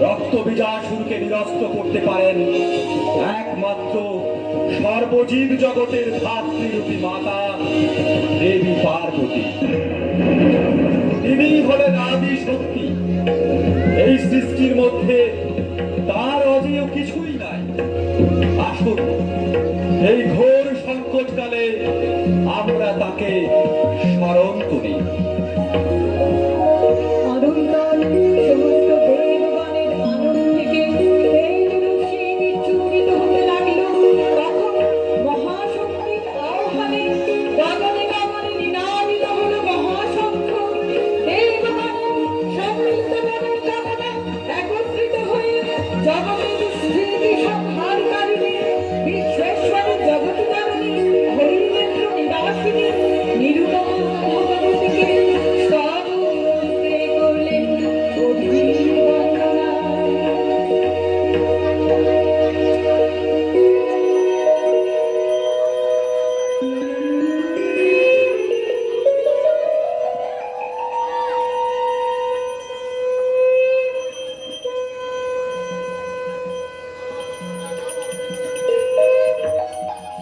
রক্ত বীজাসুরকে নিরস্ত করতে পারেন একমাত্র সর্বজীব জগতের ধাত্রীরূপী মাতা দেবী পার্বতী। তিনিই হলেন আদি শক্তি। এই সৃষ্টির মধ্যে তার অজেয় কিছুই নাই। আসুন, এই ঘোর সংকটকালে আমরা তাকে স্মরণ করি।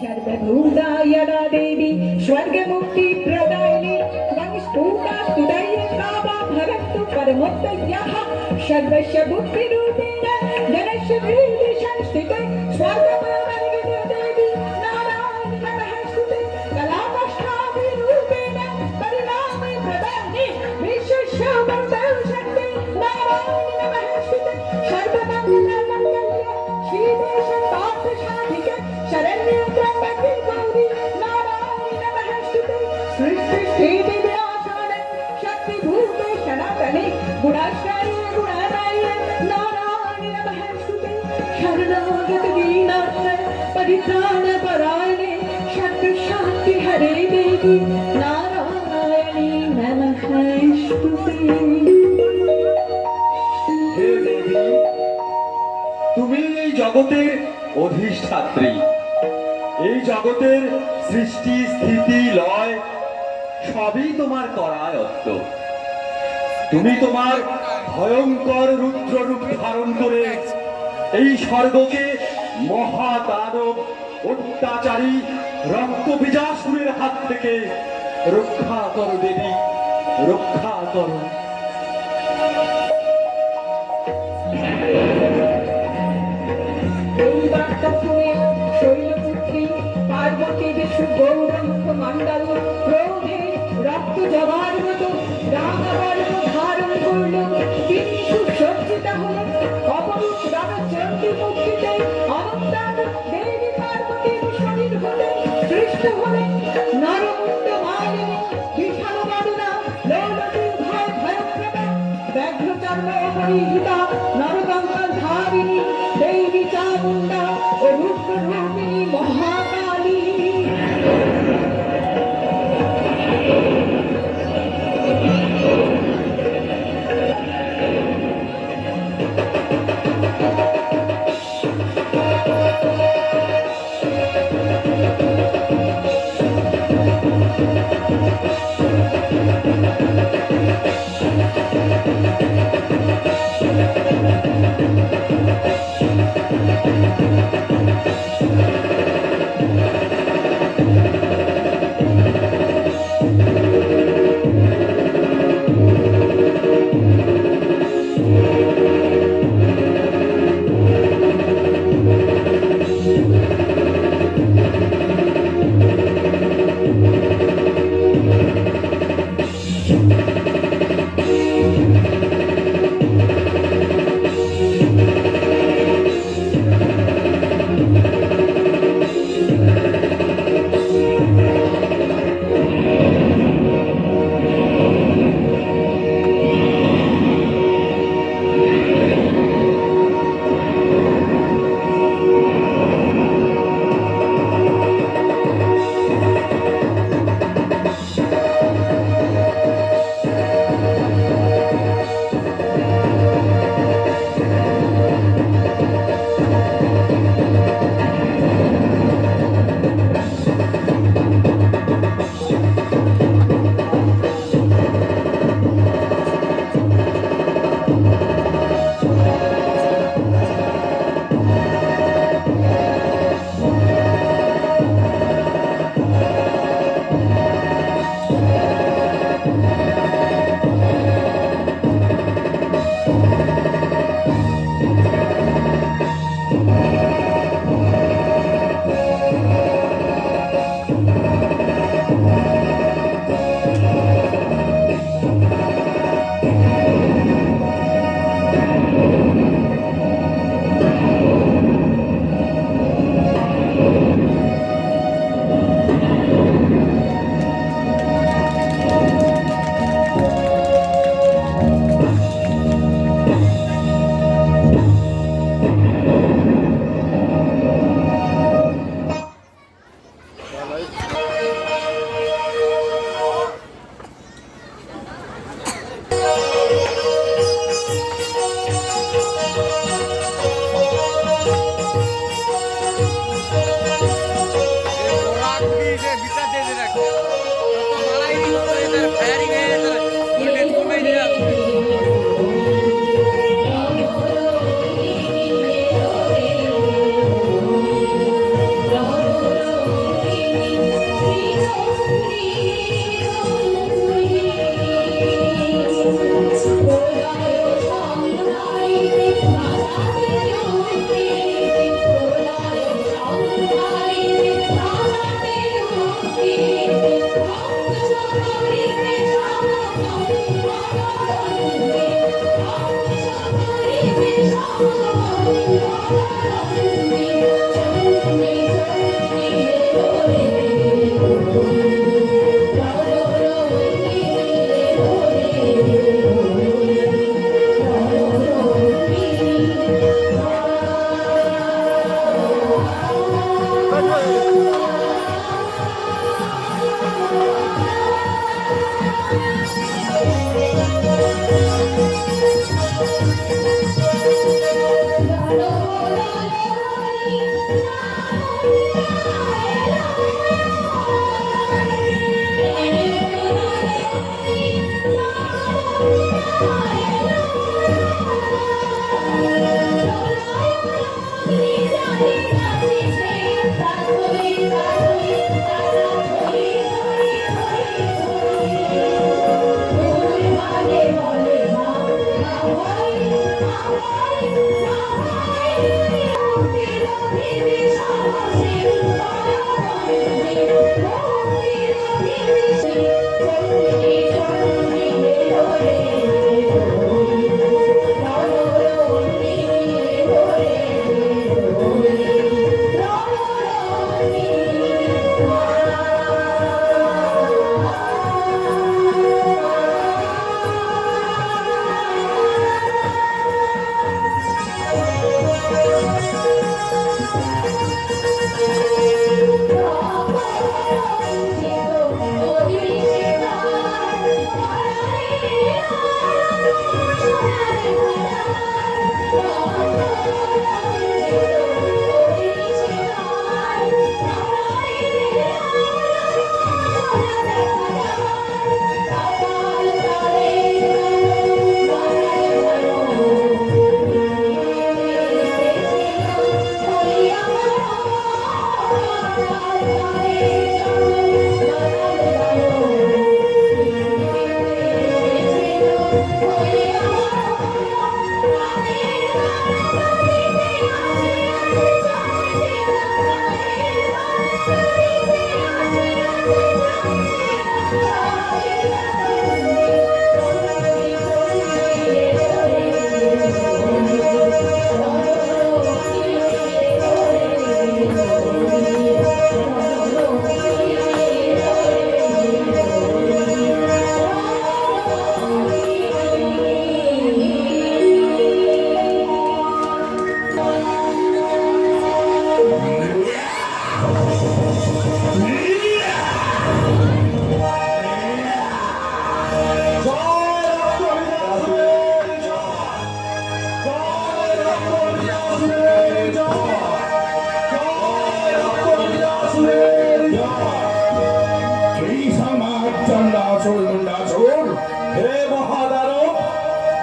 सर्वभूतायदा देवी स्वर्गमुक्ति प्रदायिनी त्वं स्तुता स्तुतये कामा भवन्तु परमोत्तयः सर्वस्य बुद्धिरूपेण गणेशवेदी संस्थिते स्वर्गमार्गे देवी नारायणी नमस्तुते कलाकष्टाभिरूपेण परिणामे प्रदाने विश्वशोभरदर्शन्ते नारायणी नमस्तुते सर्वमङ्गलमङ्गल्ये श्रीदेशपार्थसाधिके शरण्ये त्र्यम्बके गौरी नारायणी नमस्तुते सृष्टि विनाशाने शक्तिभूते सनातने गुणाश्रये गुणादाये नारायणी नमस्तुते शरणागत दीनार्थे परित्राणपरायणे शक्ति हरे देवी नारायणी नमस्तुते। হে দেবী, তুমি এই জগতের অধিষ্ঠাত্রী, এই জগতের সৃষ্টি স্থিতি লয় সবই তোমার করায়ত্ত। তুমি তোমার ভয়ঙ্কর রুদ্ররূপ ধারণ করে এই স্বর্গকে মহাদানব অত্যাচারী রক্তবীজাসুরের হাত থেকে রক্ষা করো দেবী, রক্ষা করো। এই বার্তা শুনে শৈলপুত্রী পার্বতীর সুগৌরমুখ মণ্ডল ক্রোধে রক্ত জবার মতো রাগাবর্ণ ধারণ করল। তিনি সুসজ্জিতা হলেন অপরূপ রাগচণ্ডী মুক্তিতে অনন্তার দেবী পার্বতীর শরীর হতে সৃষ্ট হলেন নরমুণ্ড মালিনী বিশাল বদনা লোলটি ভয় ভয়প্রদা ব্যাঘ্রচর্ম পরিহিতা নরকঙ্কাল ধারিণী দেবী চামুণ্ডা ও রূপরূপিণী মহাকালী।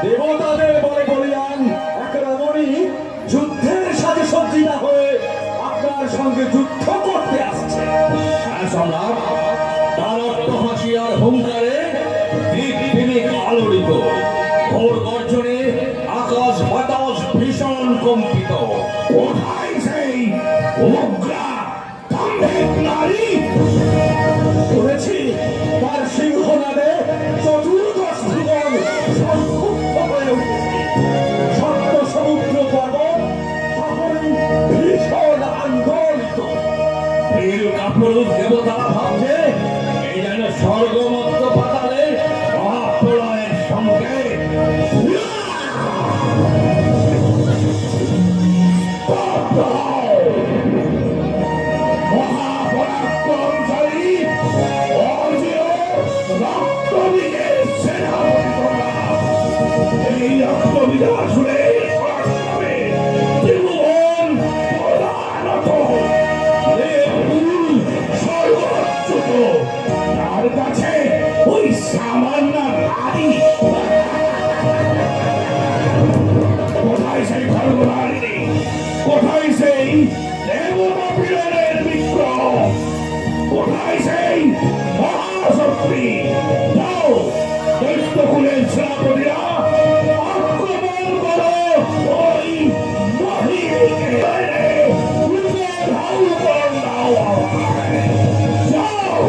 দেবতাদের বলে বলিয়ান এক রমণী যুদ্ধের সাজে সজ্জিত হয়ে আপনার সঙ্গে যুদ্ধ করতে আসছে। সম্রাট, তার অট্টহাসি আর হুঙ্কারে দিক দিনে আলোড়িত, ঘোর গর্জনে আকাশ বাতাস ভীষণ কম্পিত। কোথায় সেই উগ্রা দাম্ভিক নারী? শুনেছি তার সিংহনাদে চতুর্দশ ভুবন সংক্ষুব্ধ হয়ে উঠেছে। সপ্ত সমুদ্র পর্বত তখন ভীষণ আন্দোলিত। বীর কাপুরুষ দেবতারা ভাবছে এই যেন স্বর্গমত্ত পাতালে মহাপ্রলয়ের সঙ্গে মহাপরাক্রমশালী অজেয় রক্তবীজের সেনাপতিরা এই রক্তবীজাসুরে ত্রিভুবন প্রধানত সর্বোচ্চত তার কাছে ওই সামান্য নারী। কোথায় সেই খর্বনারিণী? কোথায় সেই দেবতা পীড়নের বিক্রম? কোথায় সেই মহাশক্তি? যাও, দৈত্যকুলের সেনাপতিরা আক্রমণ করো ওই মহিষীকে। ধাউ করো, দাও আমায়। যাও।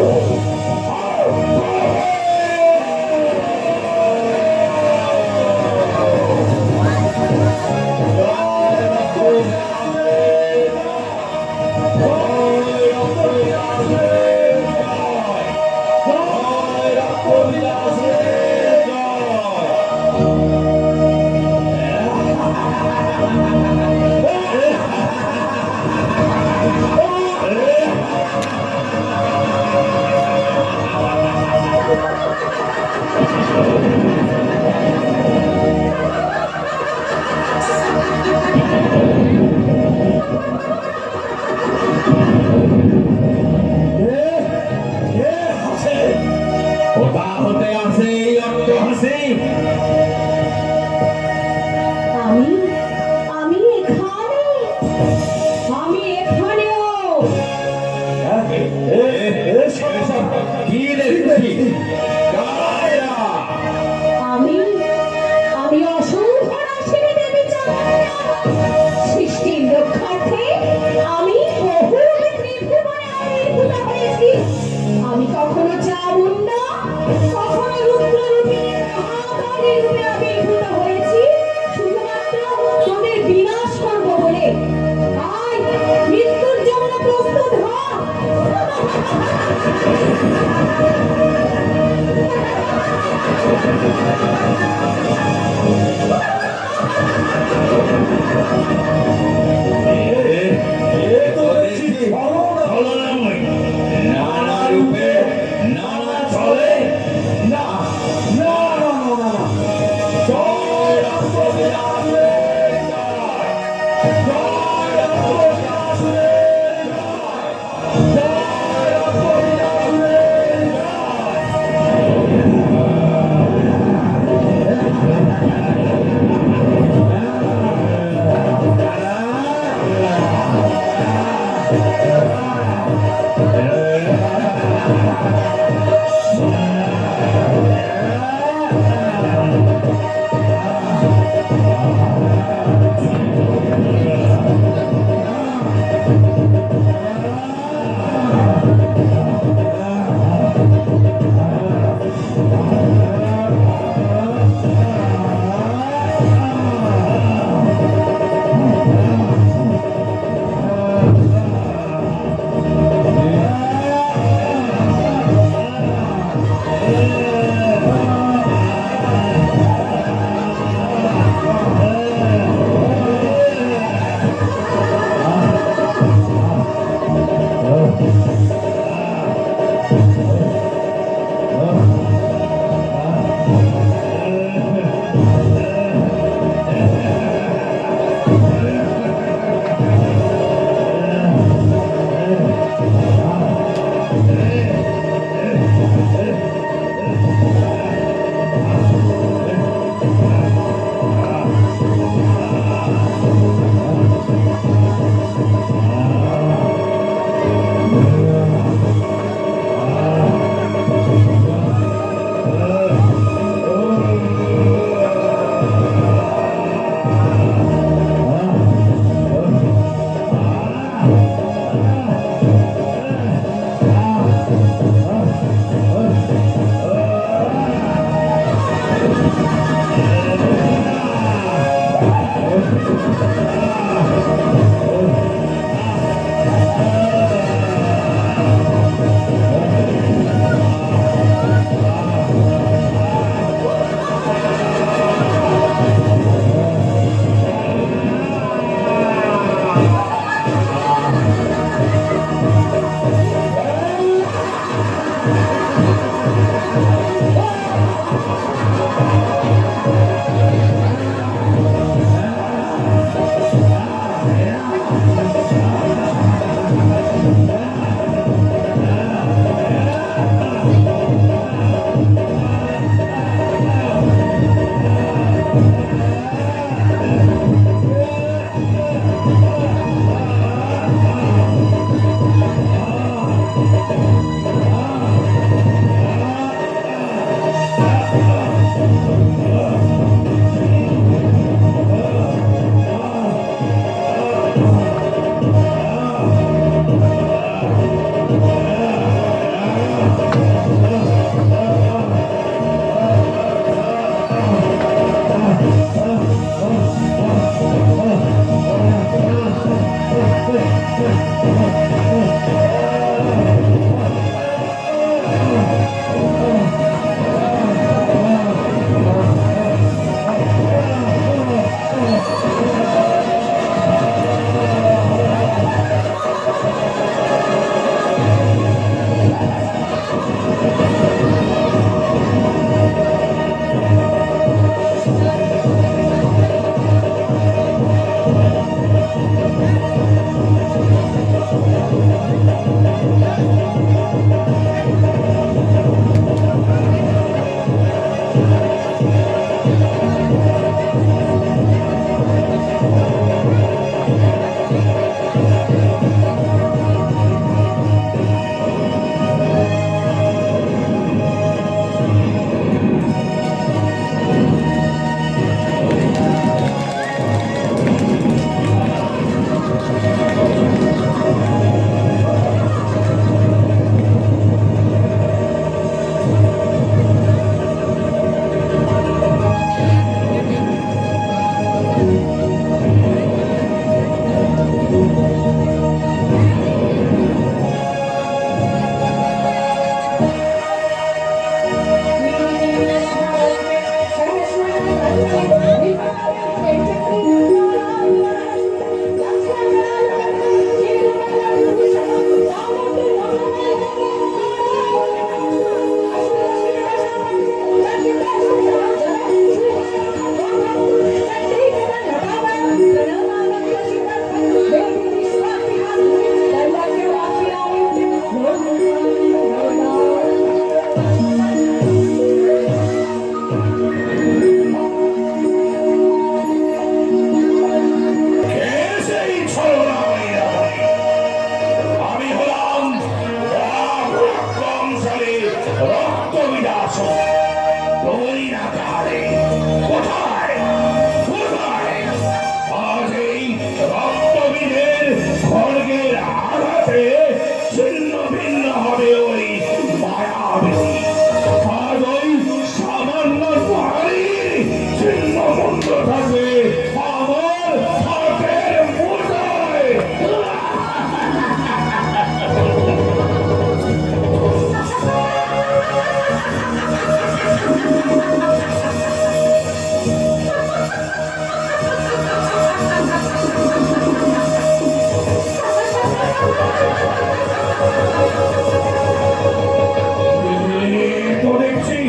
তো দেখছি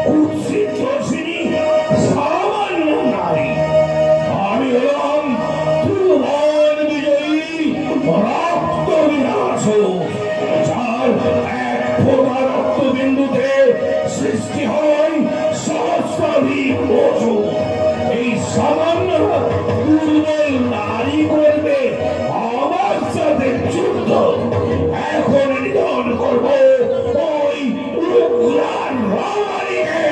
কুৎসিত দর্শিনী সামান্য নারী। আমি হলাম ত্রিভুবন বিজয়ী রক্ত বিনাশক, যার এক ফোঁটা রক্তবিন্দুতে সৃষ্টি হয় সহস্রাধিক অসুখ। এই সামান্য দুর্বল নারী করবে আমার সাথে যুদ্ধ। এখন নিধন করব ওই উগ্রাণ রমানীকে।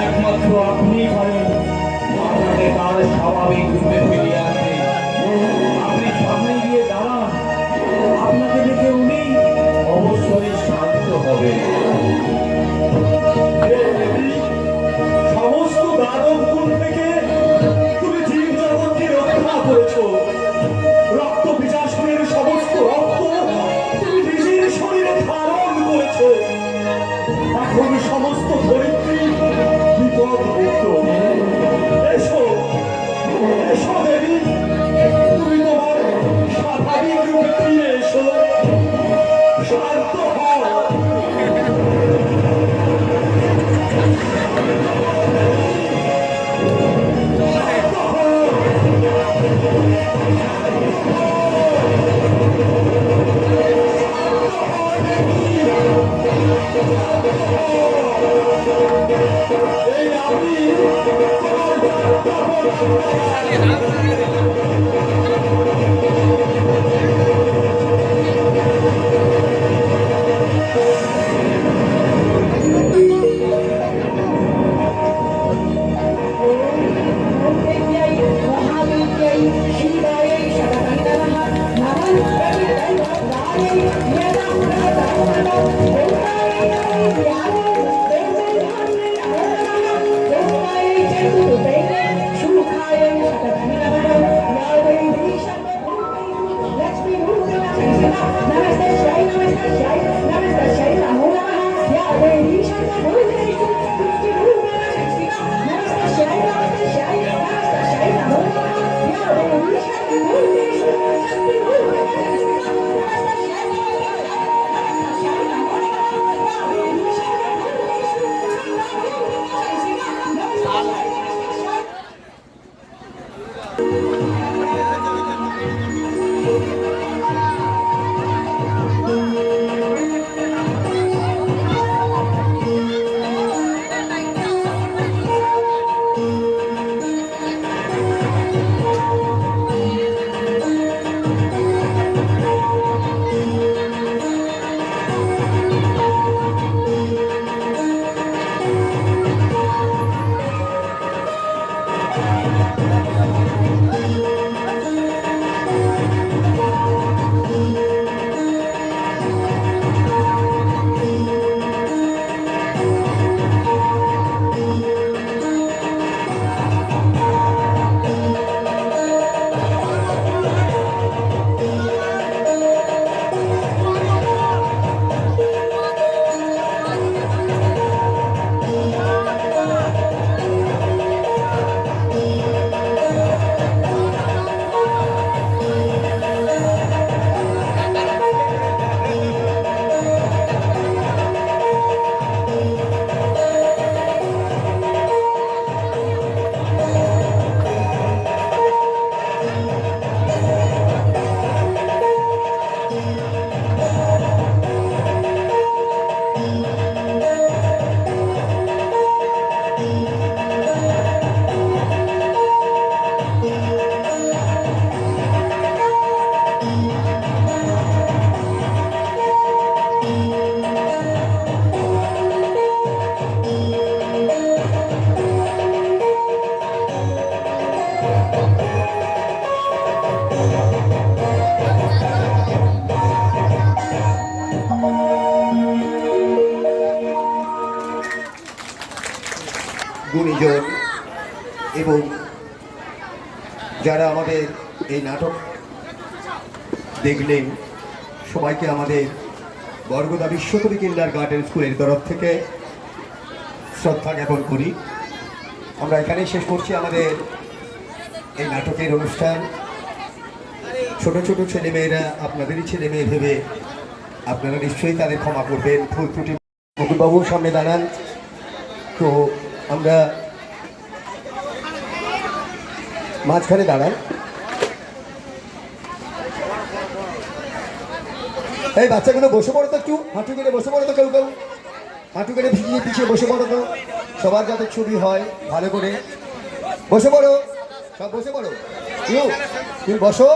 একমাত্র আপনি পারেন মাথাকে তার স্বাভাবিক রূপে ফিরিয়ে আনতে। আপনি সামনে গিয়ে দাঁড়ান, আপনাকে দেখে উনি অবশ্যই শান্ত হবে। সমস্ত দানব গুণ থেকে তুমি জীব জগৎকে রক্ষা করেছ। রক্ত বিজাসনের সমস্ত রক্ত তুমি নিজের শরীরে ধারণ করেছ। এখন সমস্ত ধরিত্রী বিপদ মুক্ত। এসো এসো দেবী, তুমি তোমার স্বাভাবিক রূপে ফিরে এসো। শান্ত হও। গুণীজন এবং যারা আমাদের এই নাটক দেখলেন সবাইকে আমাদের বরগুনা বিশ্বকবি কিন্ডারগার্টেন স্কুলের তরফ থেকে শ্রদ্ধা জ্ঞাপন করি। আমরা এখানেই শেষ করছি আমাদের এই নাটকের অনুষ্ঠান। ছোট ছোট ছেলেমেয়েরা আপনাদেরই ছেলেমেয়ে ভেবে আপনারা নিশ্চয়ই তাদের ক্ষমা করবেন। ভুল ত্রুটি মুকুটবাবুর সামনে দাঁড়ান। তো আমরা মাঝখানে দাঁড়ান। এই বাচ্চাগুলো বসে পড়ো তো, একটু হাঁটু কেটে বসে পড়ো তো, কেউ কেউ হাঁটু কেটে ভিজিয়ে পিছিয়ে বসে পড়ো তো, সবার যাতে ছবি হয় ভালো করে। বসে পড়ো, সব বসে পড়ো, তুমি বসো।